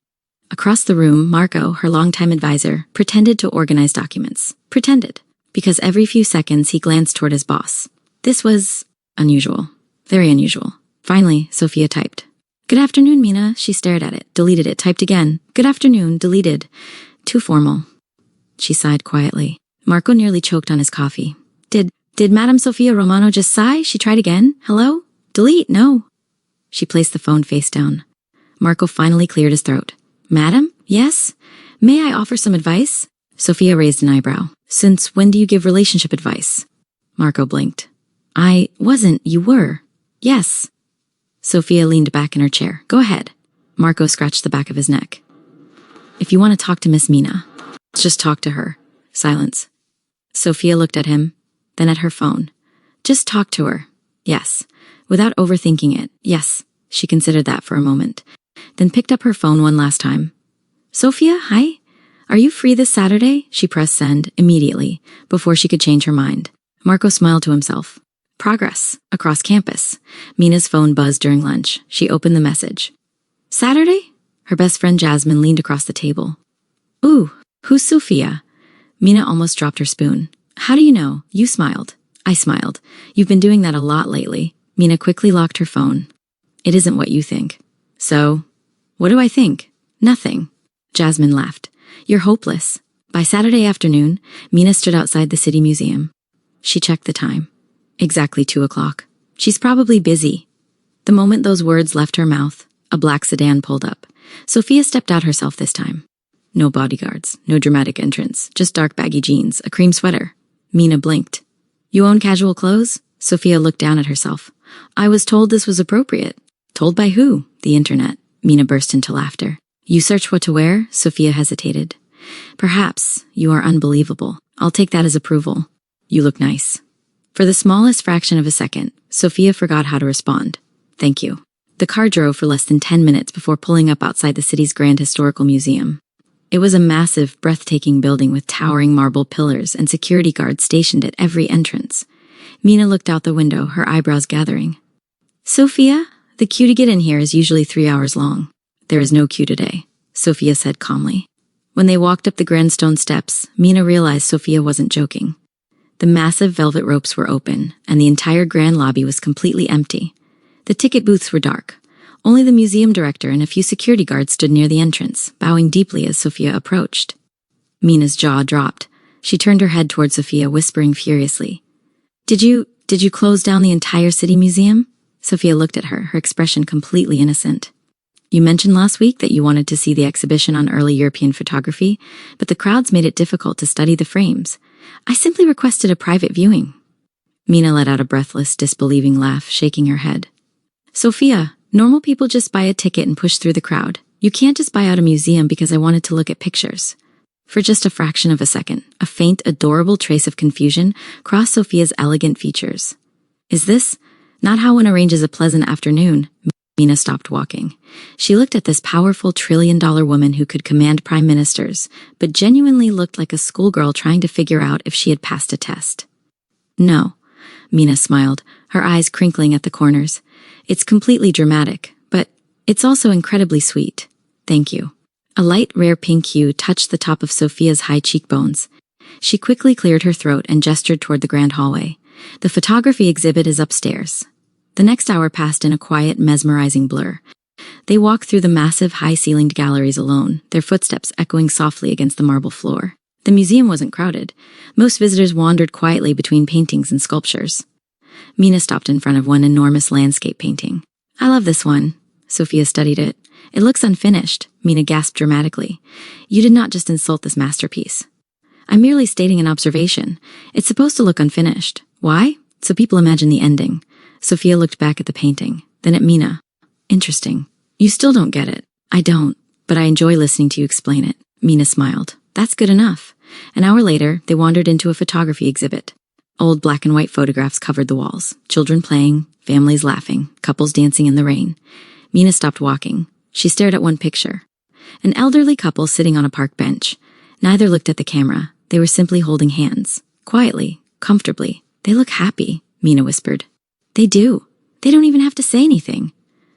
Across the room, Marco, her longtime advisor, pretended to organize documents. Pretended. Because every few seconds he glanced toward his boss. This was unusual. Very unusual. Finally, Sofia typed. "Good afternoon, Mina." She stared at it, deleted it, typed again. "Good afternoon," deleted. Too formal. She sighed quietly. Marco nearly choked on his coffee. Did Madame Sofia Romano just sigh? She tried again. "Hello? Delete, no." She placed the phone face down. Marco finally cleared his throat. "Madam? Yes? May I offer some advice?" Sofia raised an eyebrow. "Since when do you give relationship advice?" Marco blinked. "I wasn't, you were." "Yes." Sofia leaned back in her chair. "Go ahead." Marco scratched the back of his neck. "If you want to talk to Miss Mina, just talk to her." Silence. Sofia looked at him, then at her phone. "Just talk to her." "Yes." Without overthinking it. "Yes." She considered that for a moment, then picked up her phone one last time. "Sofia, hi? Are you free this Saturday?" She pressed send immediately, before she could change her mind. Marco smiled to himself. Progress. Across campus. Mina's phone buzzed during lunch. She opened the message. "Saturday?" Her best friend Jasmine leaned across the table. "Ooh, who's Sofia?" Mina almost dropped her spoon. "How do you know?" "You smiled." I smiled. "You've been doing that a lot lately." Mina quickly locked her phone. "It isn't what you think." "So, what do I think?" "Nothing." Jasmine laughed. "You're hopeless." By Saturday afternoon, Mina stood outside the city museum. She checked the time. Exactly 2:00. "She's probably busy." The moment those words left her mouth, a black sedan pulled up. Sofia stepped out herself this time. No bodyguards, no dramatic entrance, just dark baggy jeans, a cream sweater. Mina blinked. "You own casual clothes?" Sofia looked down at herself. "I was told this was appropriate." "Told by who?" "The internet." Mina burst into laughter. "You search what to wear?" Sofia hesitated. "Perhaps. You are unbelievable. I'll take that as approval." "You look nice." For the smallest fraction of a second, Sofia forgot how to respond. "Thank you." The car drove for less than 10 minutes before pulling up outside the city's Grand Historical Museum. It was a massive, breathtaking building with towering marble pillars and security guards stationed at every entrance. Mina looked out the window, her eyebrows gathering. "Sofia, the queue to get in here is usually 3 hours long." "There is no queue today," Sofia said calmly. When they walked up the grand stone steps, Mina realized Sofia wasn't joking. The massive velvet ropes were open, and the entire grand lobby was completely empty. The ticket booths were dark. Only the museum director and a few security guards stood near the entrance, bowing deeply as Sofia approached. Mina's jaw dropped. She turned her head toward Sofia, whispering furiously. Did you close down the entire city museum?" Sofia looked at her, her expression completely innocent. "You mentioned last week that you wanted to see the exhibition on early European photography, but the crowds made it difficult to study the frames. I simply requested a private viewing." Mina let out a breathless, disbelieving laugh, shaking her head. "Sofia, normal people just buy a ticket and push through the crowd. You can't just buy out a museum because I wanted to look at pictures." For just a fraction of a second, a faint, adorable trace of confusion crossed Sofia's elegant features. "Is this not how one arranges a pleasant afternoon?" Mina stopped walking. She looked at this powerful trillion-dollar woman who could command prime ministers, but genuinely looked like a schoolgirl trying to figure out if she had passed a test. "No," Mina smiled, her eyes crinkling at the corners. "It's completely dramatic, but it's also incredibly sweet. Thank you." A light, rare pink hue touched the top of Sofia's high cheekbones. She quickly cleared her throat and gestured toward the grand hallway. "The photography exhibit is upstairs." The next hour passed in a quiet, mesmerizing blur. They walked through the massive, high-ceilinged galleries alone, their footsteps echoing softly against the marble floor. The museum wasn't crowded. Most visitors wandered quietly between paintings and sculptures. Mina stopped in front of one enormous landscape painting. I love this one. Sofia studied it. It looks unfinished, Mina gasped dramatically. You did not just insult this masterpiece. I'm merely stating an observation. It's supposed to look unfinished. Why? So people imagine the ending. Sofia looked back at the painting, then at Mina. Interesting. You still don't get it. I don't, but I enjoy listening to you explain it. Mina smiled. That's good enough. An hour later, they wandered into a photography exhibit. Old black and white photographs covered the walls. Children playing, families laughing, couples dancing in the rain. Mina stopped walking. She stared at one picture. An elderly couple sitting on a park bench. Neither looked at the camera. They were simply holding hands. Quietly, comfortably. They look happy, Mina whispered. They do. They don't even have to say anything.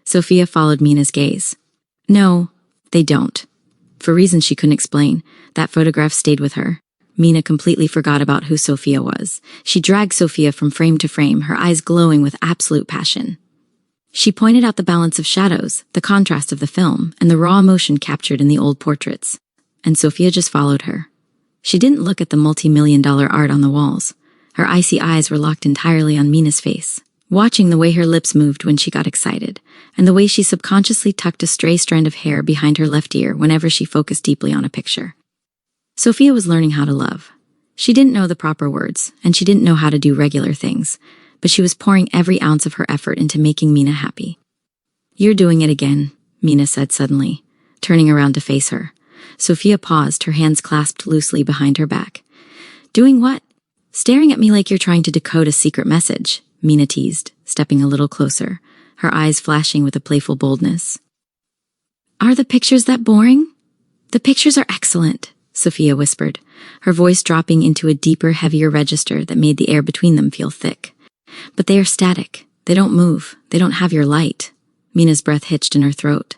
Sofia followed Mina's gaze. No, they don't. For reasons she couldn't explain, that photograph stayed with her. Mina completely forgot about who Sofia was. She dragged Sofia from frame to frame, her eyes glowing with absolute passion. She pointed out the balance of shadows, the contrast of the film, and the raw emotion captured in the old portraits. And Sofia just followed her. She didn't look at the multi-million-dollar art on the walls. Her icy eyes were locked entirely on Mina's face, watching the way her lips moved when she got excited, and the way she subconsciously tucked a stray strand of hair behind her left ear whenever she focused deeply on a picture. Sofia was learning how to love. She didn't know the proper words, and she didn't know how to do regular things, but she was pouring every ounce of her effort into making Mina happy. You're doing it again, Mina said suddenly, turning around to face her. Sofia paused, her hands clasped loosely behind her back. Doing what? Staring at me like you're trying to decode a secret message, Mina teased, stepping a little closer, her eyes flashing with a playful boldness. Are the pictures that boring? The pictures are excellent, Sofia whispered, her voice dropping into a deeper, heavier register that made the air between them feel thick. But they are static. They don't move. They don't have your light. Mina's breath hitched in her throat.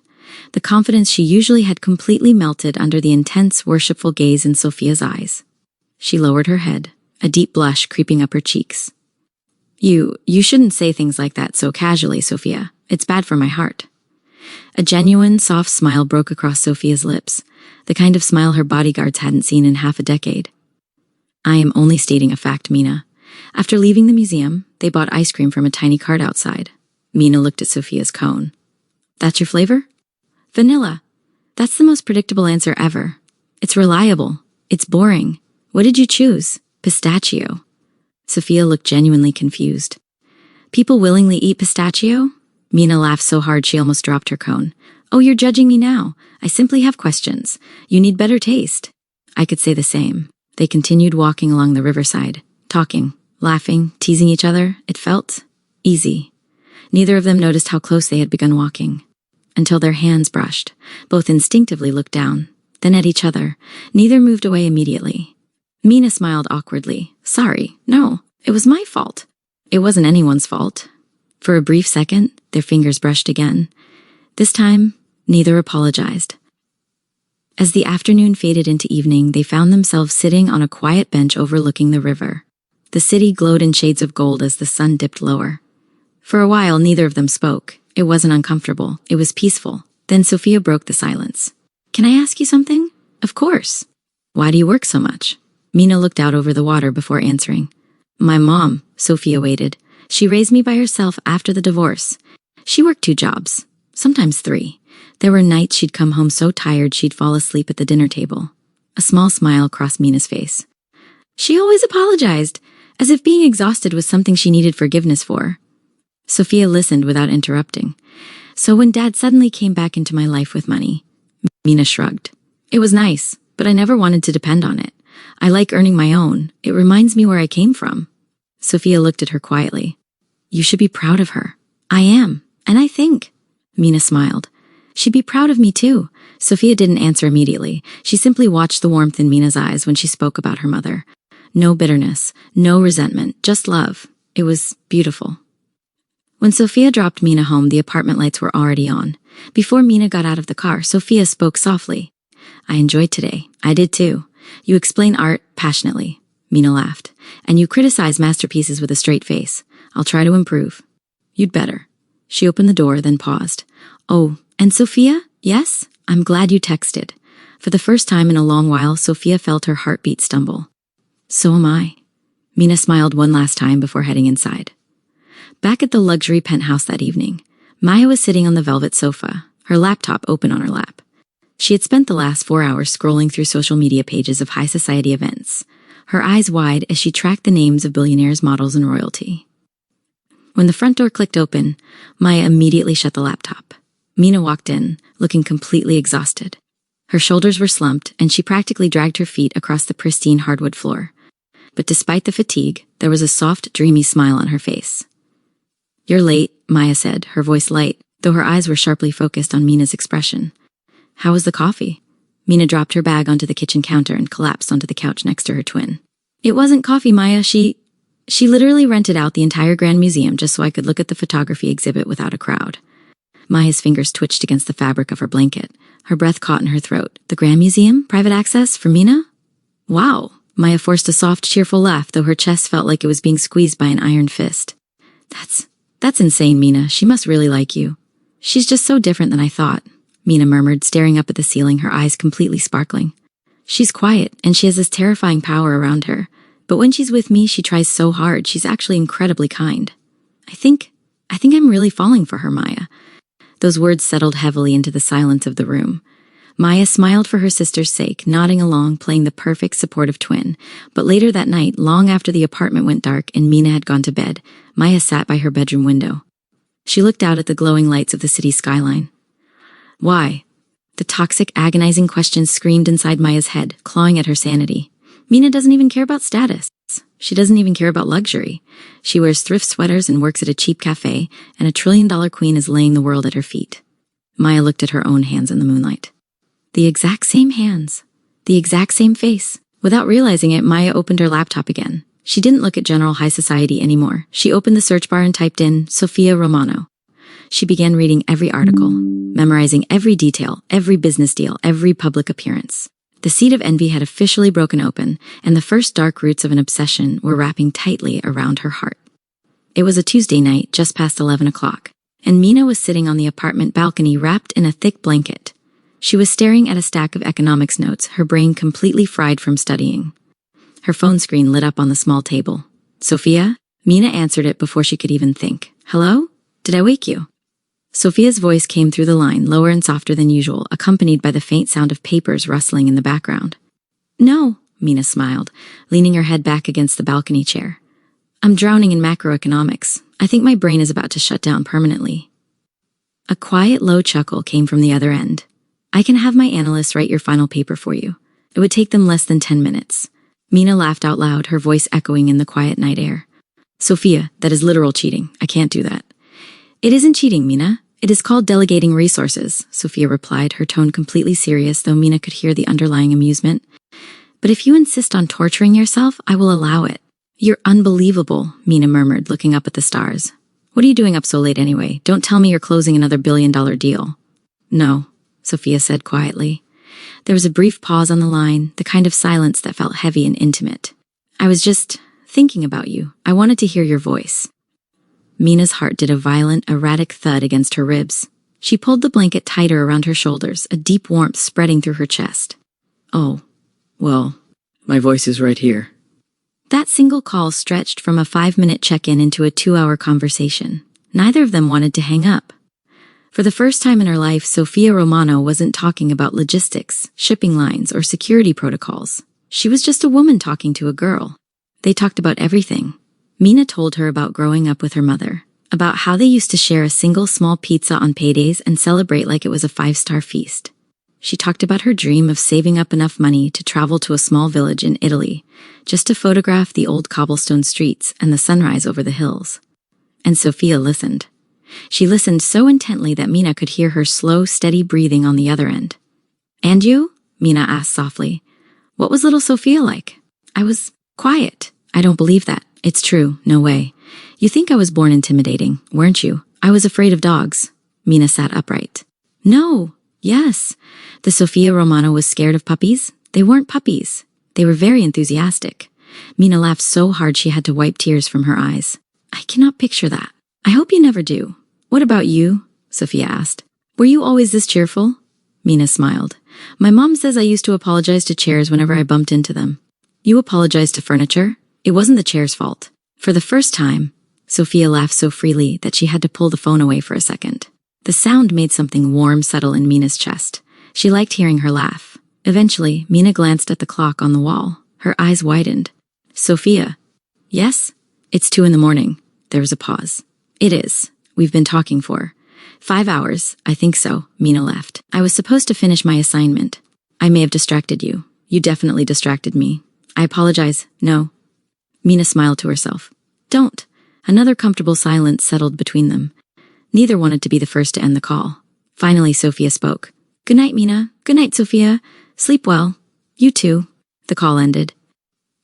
The confidence she usually had completely melted under the intense, worshipful gaze in Sofia's eyes. She lowered her head, a deep blush creeping up her cheeks. You shouldn't say things like that so casually, Sofia. It's bad for my heart. A genuine, soft smile broke across Sofia's lips, the kind of smile her bodyguards hadn't seen in half a decade. I am only stating a fact, Mina. After leaving the museum, they bought ice cream from a tiny cart outside. Mina looked at Sofia's cone. That's your flavor? Vanilla. That's the most predictable answer ever. It's reliable. It's boring. What did you choose? Pistachio. Sofia looked genuinely confused. People willingly eat pistachio? Mina laughed so hard she almost dropped her cone. Oh, you're judging me now. I simply have questions. You need better taste. I could say the same. They continued walking along the riverside, talking, laughing, teasing each other. It felt easy. Neither of them noticed how close they had begun walking. Until their hands brushed. Both instinctively looked down, then at each other. Neither moved away immediately. Mina smiled awkwardly. Sorry, no, it was my fault. It wasn't anyone's fault. For a brief second, their fingers brushed again. This time, neither apologized. As the afternoon faded into evening, they found themselves sitting on a quiet bench overlooking the river. The city glowed in shades of gold as the sun dipped lower. For a while, neither of them spoke. It wasn't uncomfortable. It was peaceful. Then Sofia broke the silence. Can I ask you something? Of course. Why do you work so much? Mina looked out over the water before answering. My mom, Sofia waited. She raised me by herself after the divorce. She worked 2 jobs, sometimes 3. There were nights she'd come home so tired she'd fall asleep at the dinner table. A small smile crossed Mina's face. She always apologized, as if being exhausted was something she needed forgiveness for. Sofia listened without interrupting. So when Dad suddenly came back into my life with money, Mina shrugged. It was nice, but I never wanted to depend on it. I like earning my own. It reminds me where I came from. Sofia looked at her quietly. You should be proud of her. I am, and I think. Mina smiled. She'd be proud of me too. Sofia didn't answer immediately. She simply watched the warmth in Mina's eyes when she spoke about her mother. No bitterness, no resentment, just love. It was beautiful. When Sofia dropped Mina home, the apartment lights were already on. Before Mina got out of the car, Sofia spoke softly. I enjoyed today. I did too. You explain art passionately. Mina laughed. And you criticize masterpieces with a straight face. I'll try to improve. You'd better. She opened the door, then paused. Oh, and Sofia? Yes? I'm glad you texted. For the first time in a long while, Sofia felt her heartbeat stumble. So am I. Mina smiled one last time before heading inside. Back at the luxury penthouse that evening, Maya was sitting on the velvet sofa, her laptop open on her lap. She had spent the last 4 hours scrolling through social media pages of high society events, her eyes wide as she tracked the names of billionaires, models, and royalty. When the front door clicked open, Maya immediately shut the laptop. Mina walked in, looking completely exhausted. Her shoulders were slumped, and she practically dragged her feet across the pristine hardwood floor. But despite the fatigue, there was a soft, dreamy smile on her face. "You're late," Maya said, her voice light, though her eyes were sharply focused on Mina's expression. "How was the coffee?" Mina dropped her bag onto the kitchen counter and collapsed onto the couch next to her twin. "It wasn't coffee, Maya. She literally rented out the entire Grand Museum just so I could look at the photography exhibit without a crowd." Maya's fingers twitched against the fabric of her blanket. Her breath caught in her throat. "The Grand Museum? Private access? For Mina?" "Wow." Maya forced a soft, cheerful laugh, though her chest felt like it was being squeezed by an iron fist. That's insane, Mina. She must really like you." "She's just so different than I thought," Mina murmured, staring up at the ceiling, her eyes completely sparkling. "She's quiet, and she has this terrifying power around her. But when she's with me, she tries so hard. She's actually incredibly kind. I think I'm really falling for her, Maya." Those words settled heavily into the silence of the room. Maya smiled for her sister's sake, nodding along, playing the perfect supportive twin. But later that night, long after the apartment went dark and Mina had gone to bed, Maya sat by her bedroom window. She looked out at the glowing lights of the city skyline. Why? The toxic, agonizing questions screamed inside Maya's head, clawing at her sanity. Mina doesn't even care about status. She doesn't even care about luxury. She wears thrift sweaters and works at a cheap cafe, and a $1 trillion queen is laying the world at her feet. Maya looked at her own hands in the moonlight. The exact same hands. The exact same face. Without realizing it, Maya opened her laptop again. She didn't look at general high society anymore. She opened the search bar and typed in Sofia Romano. She began reading every article, memorizing every detail, every business deal, every public appearance. The seed of envy had officially broken open, and the first dark roots of an obsession were wrapping tightly around her heart. It was a Tuesday night, just past 11 o'clock, and Mina was sitting on the apartment balcony wrapped in a thick blanket. She was staring at a stack of economics notes, her brain completely fried from studying. Her phone screen lit up on the small table. "Sofia?" Mina answered it before she could even think. "Hello? Did I wake you?" Sofia's voice came through the line, lower and softer than usual, accompanied by the faint sound of papers rustling in the background. "No," Mina smiled, leaning her head back against the balcony chair. "I'm drowning in macroeconomics. I think my brain is about to shut down permanently." A quiet, low chuckle came from the other end. "I can have my analysts write your final paper for you. It would take them less than 10 minutes. Mina laughed out loud, her voice echoing in the quiet night air. "Sofia, that is literal cheating. I can't do that." "It isn't cheating, Mina. It is called delegating resources," Sofia replied, her tone completely serious, though Mina could hear the underlying amusement. "But if you insist on torturing yourself, I will allow it." "You're unbelievable," Mina murmured, looking up at the stars. "What are you doing up so late anyway? Don't tell me you're closing another billion-dollar deal." "No," Sofia said quietly. There was a brief pause on the line, the kind of silence that felt heavy and intimate. "I was just thinking about you. I wanted to hear your voice." Mina's heart did a violent, erratic thud against her ribs. She pulled the blanket tighter around her shoulders, a deep warmth spreading through her chest. "Oh, well, my voice is right here." That single call stretched from a 5-minute check-in into a 2-hour conversation. Neither of them wanted to hang up. For the first time in her life, Sofia Romano wasn't talking about logistics, shipping lines, or security protocols. She was just a woman talking to a girl. They talked about everything. Mina told her about growing up with her mother, about how they used to share a single small pizza on paydays and celebrate like it was a 5-star feast. She talked about her dream of saving up enough money to travel to a small village in Italy, just to photograph the old cobblestone streets and the sunrise over the hills. And Sofia listened. She listened so intently that Mina could hear her slow, steady breathing on the other end. "And you?" Mina asked softly. "What was little Sofia like?" "I was quiet." "I don't believe that. It's true. No way. You think I was born intimidating, weren't you?" "I was afraid of dogs." Mina sat upright. "No. Yes. The Sofia Romano was scared of puppies? They weren't puppies. They were very enthusiastic." Mina laughed so hard she had to wipe tears from her eyes. "I cannot picture that. I hope you never do." "What about you?" Sofia asked. "Were you always this cheerful?" Mina smiled. "My mom says I used to apologize to chairs whenever I bumped into them." "You apologized to furniture? It wasn't the chair's fault." For the first time, Sofia laughed so freely that she had to pull the phone away for a second. The sound made something warm settle in Mina's chest. She liked hearing her laugh. Eventually, Mina glanced at the clock on the wall. Her eyes widened. Sofia. Yes? It's 2 a.m. There was a pause. It is. We've been talking for 5 hours. I think so. Mina laughed. I was supposed to finish my assignment. I may have distracted you. You definitely distracted me. I apologize. No. Mina smiled to herself. Don't. Another comfortable silence settled between them. Neither wanted to be the first to end the call. Finally, Sofia spoke. Good night, Mina. Good night, Sofia. Sleep well. You too. The call ended.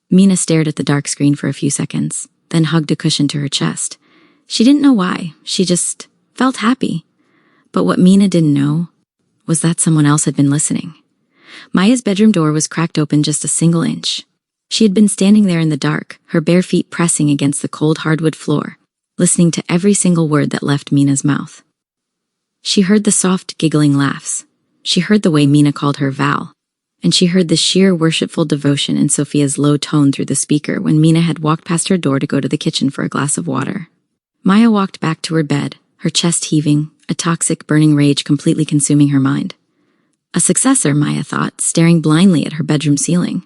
Mina stared at the dark screen for a few seconds, then hugged a cushion to her chest. She didn't know why. She just felt happy. But what Mina didn't know was that someone else had been listening. Maya's bedroom door was cracked open just a single inch. She had been standing there in the dark, her bare feet pressing against the cold hardwood floor, listening to every single word that left Mina's mouth. She heard the soft, giggling laughs. She heard the way Mina called her Val. And she heard the sheer worshipful devotion in Sofia's low tone through the speaker when Mina had walked past her door to go to the kitchen for a glass of water. Maya walked back to her bed, her chest heaving, a toxic, burning rage completely consuming her mind. A successor, Maya thought, staring blindly at her bedroom ceiling.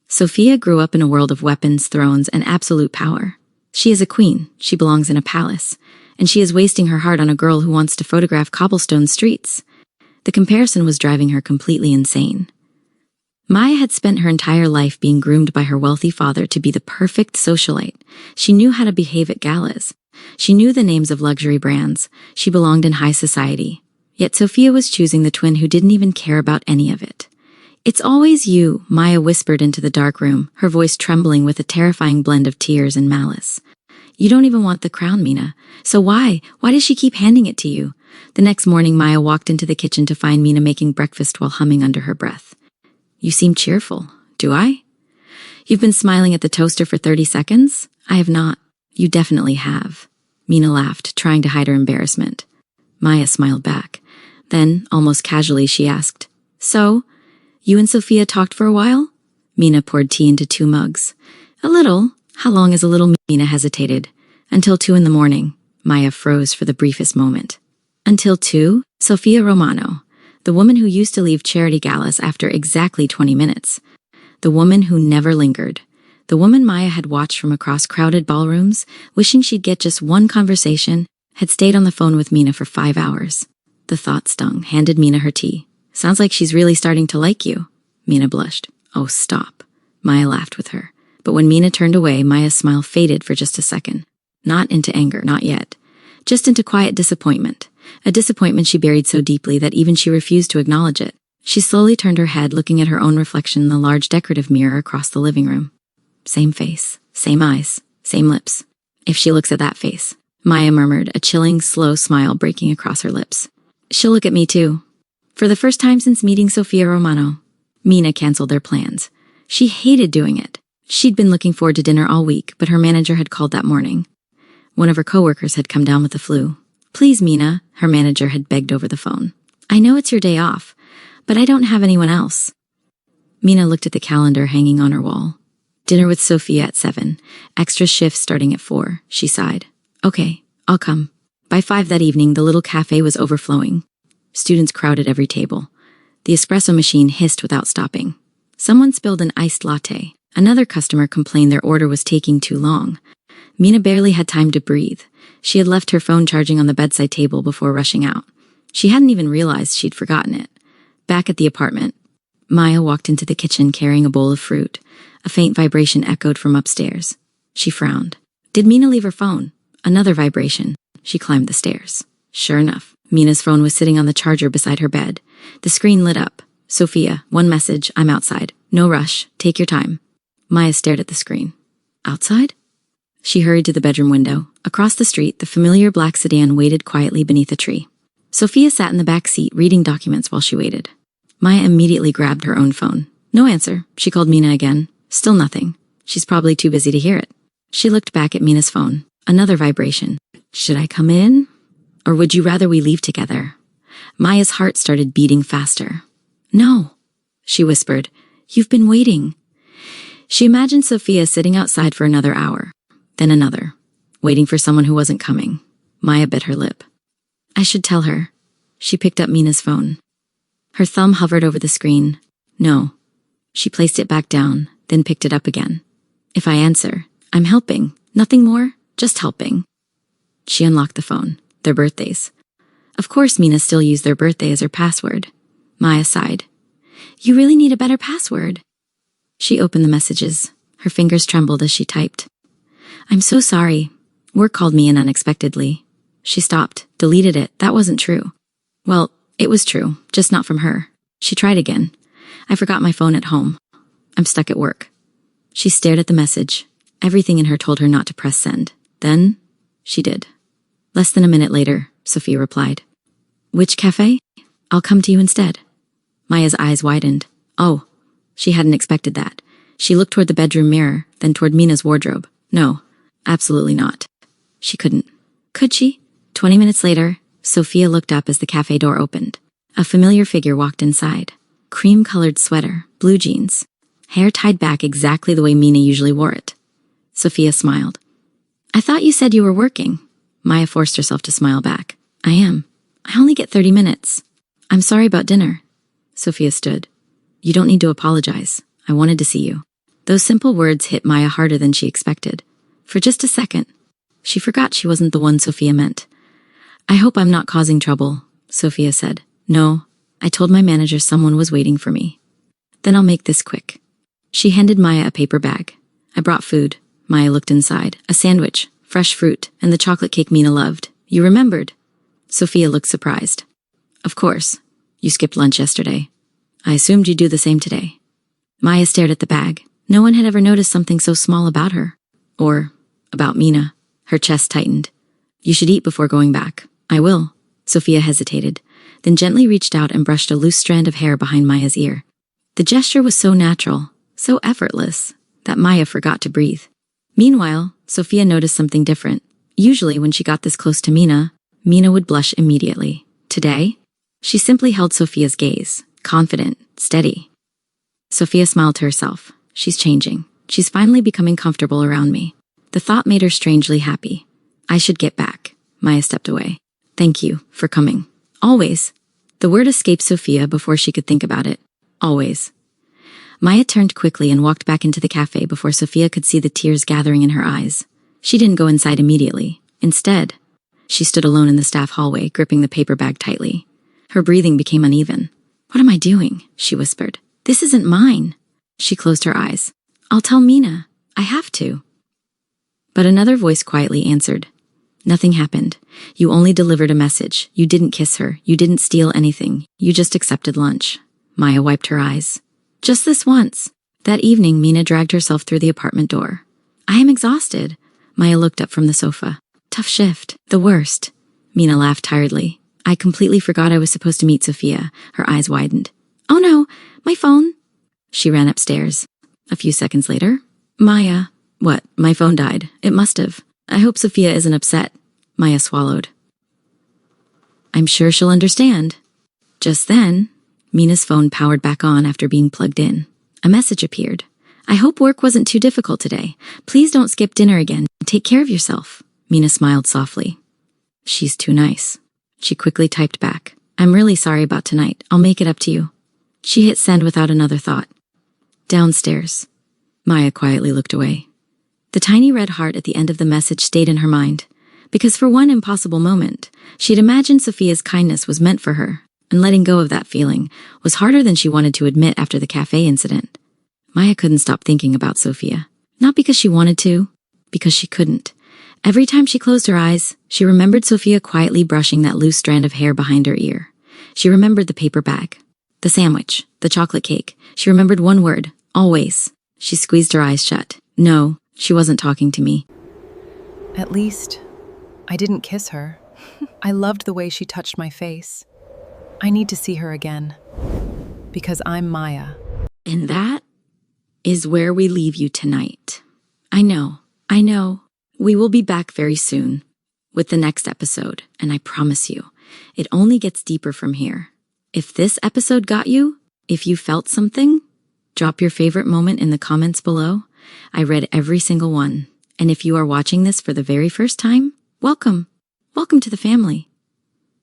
Sofia grew up in a world of weapons, thrones, and absolute power. She is a queen, she belongs in a palace, and she is wasting her heart on a girl who wants to photograph cobblestone streets. The comparison was driving her completely insane. Maya had spent her entire life being groomed by her wealthy father to be the perfect socialite. She knew how to behave at galas. She knew the names of luxury brands. She belonged in high society. Yet Sofia was choosing the twin who didn't even care about any of it. It's always you, Maya whispered into the dark room, her voice trembling with a terrifying blend of tears and malice. You don't even want the crown, Mina. So why? Why does she keep handing it to you? The next morning, Maya walked into the kitchen to find Mina making breakfast while humming under her breath. You seem cheerful. Do I? You've been smiling at the toaster for 30 seconds? I have not. You definitely have. Mina laughed, trying to hide her embarrassment. Maya smiled back. Then, almost casually, she asked, So, you and Sofia talked for a while? Mina poured tea into 2 mugs. A little. How long is a little? Mina hesitated. Until 2 a.m. Maya froze for the briefest moment. Until 2? Sofia Romano. The woman who used to leave charity galas after exactly 20 minutes. The woman who never lingered. The woman Maya had watched from across crowded ballrooms, wishing she'd get just one conversation, had stayed on the phone with Mina for 5 hours. The thought stung, handed Mina her tea. Sounds like she's really starting to like you. Mina blushed. Oh, stop. Maya laughed with her. But when Mina turned away, Maya's smile faded for just a second. Not into anger, not yet. Just into quiet disappointment. A disappointment she buried so deeply that even she refused to acknowledge it. She slowly turned her head, looking at her own reflection in the large decorative mirror across the living room. Same face, same eyes, same lips. If she looks at that face, Maya murmured, a chilling, slow smile breaking across her lips. She'll look at me too. For the first time since meeting Sofia Romano, Mina canceled their plans. She hated doing it. She'd been looking forward to dinner all week, but her manager had called that morning. One of her coworkers had come down with the flu. Please, Mina, her manager had begged over the phone. I know it's your day off, but I don't have anyone else. Mina looked at the calendar hanging on her wall. Dinner with Sofia at 7, extra shifts starting at 4, she sighed. Okay, I'll come. By 5 that evening, the little cafe was overflowing. Students crowded every table. The espresso machine hissed without stopping. Someone spilled an iced latte. Another customer complained their order was taking too long. Mina barely had time to breathe. She had left her phone charging on the bedside table before rushing out. She hadn't even realized she'd forgotten it. Back at the apartment, Maya walked into the kitchen carrying a bowl of fruit. A faint vibration echoed from upstairs. She frowned. Did Mina leave her phone? Another vibration. She climbed the stairs. Sure enough, Mina's phone was sitting on the charger beside her bed. The screen lit up. Sofia, one message, I'm outside. No rush, take your time. Maya stared at the screen. Outside? She hurried to the bedroom window. Across the street, the familiar black sedan waited quietly beneath a tree. Sofia sat in the back seat, reading documents while she waited. Maya immediately grabbed her own phone. No answer. She called Mina again. Still nothing. She's probably too busy to hear it. She looked back at Mina's phone. Another vibration. Should I come in? Or would you rather we leave together? Maya's heart started beating faster. No, she whispered. You've been waiting. She imagined Sofia sitting outside for another hour. Then another. waiting for someone who wasn't coming. Maya bit her lip. I should tell her. She picked up Mina's phone. Her thumb hovered over the screen. No. She placed it back down, then picked it up again. If I answer, I'm helping. Nothing more, just helping. She unlocked the phone. Their birthdays. Of course Mina still used their birthday as her password. Maya sighed. You really need a better password. She opened the messages. Her fingers trembled as she typed. I'm so sorry. Work called me in unexpectedly. She stopped, deleted it. That wasn't true. Well, it was true, just not from her. She tried again. I forgot my phone at home. I'm stuck at work. She stared at the message. Everything in her told her not to press send. Then, she did. Less than a minute later, Sofia replied. Which cafe? I'll come to you instead. Maya's eyes widened. Oh, she hadn't expected that. She looked toward the bedroom mirror, then toward Mina's wardrobe. No, absolutely not. She couldn't. Could she? 20 minutes later, Sofia looked up as the cafe door opened. A familiar figure walked inside. Cream-colored sweater, blue jeans, hair tied back exactly the way Mina usually wore it. Sofia smiled. I thought you said you were working. Maya forced herself to smile back. I am. I only get 30 minutes. I'm sorry about dinner. Sofia stood. You don't need to apologize. I wanted to see you. Those simple words hit Maya harder than she expected. For just a second, she forgot she wasn't the one Sofia meant. I hope I'm not causing trouble, Sofia said. No, I told my manager someone was waiting for me. Then I'll make this quick. She handed Maya a paper bag. I brought food. Maya looked inside. A sandwich, fresh fruit, and the chocolate cake Mina loved. You remembered? Sofia looked surprised. Of course. You skipped lunch yesterday. I assumed you'd do the same today. Maya stared at the bag. No one had ever noticed something so small about her. Or about Mina. Her chest tightened. You should eat before going back. I will. Sofia hesitated, then gently reached out and brushed a loose strand of hair behind Maya's ear. The gesture was so natural, so effortless, that Maya forgot to breathe. Meanwhile, Sofia noticed something different. Usually when she got this close to Mina, Mina would blush immediately. Today, she simply held Sofia's gaze, confident, steady. Sofia smiled to herself. She's changing. She's finally becoming comfortable around me. The thought made her strangely happy. I should get back. Maya stepped away. Thank you for coming. Always. The word escaped Sofia before she could think about it. Always. Maya turned quickly and walked back into the cafe before Sofia could see the tears gathering in her eyes. She didn't go inside immediately. Instead, she stood alone in the staff hallway, gripping the paper bag tightly. Her breathing became uneven. What am I doing? She whispered. This isn't mine. She closed her eyes. I'll tell Mina. I have to. But another voice quietly answered. Nothing happened. You only delivered a message. You didn't kiss her. You didn't steal anything. You just accepted lunch. Maya wiped her eyes. Just this once. That evening, Mina dragged herself through the apartment door. I am exhausted. Maya looked up from the sofa. Tough shift. The worst. Mina laughed tiredly. I completely forgot I was supposed to meet Sofia. Her eyes widened. Oh no, my phone. She ran upstairs. A few seconds later, Maya. What? My phone died. It must have. I hope Sofia isn't upset. Maya swallowed. I'm sure she'll understand. Just then, Mina's phone powered back on after being plugged in. A message appeared. I hope work wasn't too difficult today. Please don't skip dinner again. Take care of yourself. Mina smiled softly. She's too nice. She quickly typed back. I'm really sorry about tonight. I'll make it up to you. She hit send without another thought. Downstairs. Maya quietly looked away. The tiny red heart at the end of the message stayed in her mind, because for one impossible moment, she'd imagined Sofia's kindness was meant for her, and letting go of that feeling was harder than she wanted to admit after the cafe incident. Maya couldn't stop thinking about Sofia. Not because she wanted to, because she couldn't. Every time she closed her eyes, she remembered Sofia quietly brushing that loose strand of hair behind her ear. She remembered the paper bag, the sandwich, the chocolate cake. She remembered one word, always. She squeezed her eyes shut. No, she wasn't talking to me. At least, I didn't kiss her. I loved the way she touched my face. I need to see her again. Because I'm Maya. And that is where we leave you tonight. I know. We will be back very soon with the next episode, and I promise you, it only gets deeper from here. If this episode got you, if you felt something, drop your favorite moment in the comments below. I read every single one, And if you are watching this for the very first time, welcome. Welcome to the family.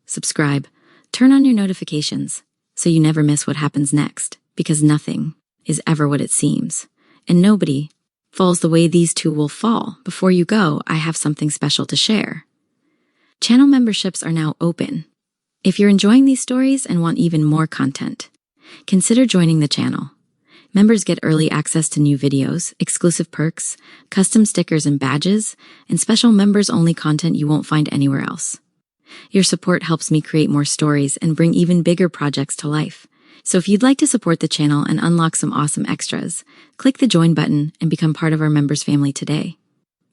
Subscribe, turn on your notifications so you never miss what happens next, because nothing is ever what it seems, and nobody falls the way these two will fall. Before you go, I have something special to share. Channel memberships are now open. If you're enjoying these stories and want even more content, consider joining the channel. Members get early access to new videos, exclusive perks, custom stickers and badges, and special members-only content you won't find anywhere else. Your support helps me create more stories and bring even bigger projects to life. So if you'd like to support the channel and unlock some awesome extras, click the join button and become part of our members family today.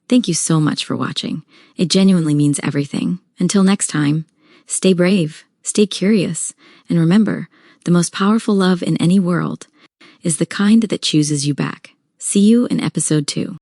Thank you so much for watching. It genuinely means everything. Until next time, stay brave, stay curious, and remember, the most powerful love in any world is the kind that chooses you back. See you in episode 2.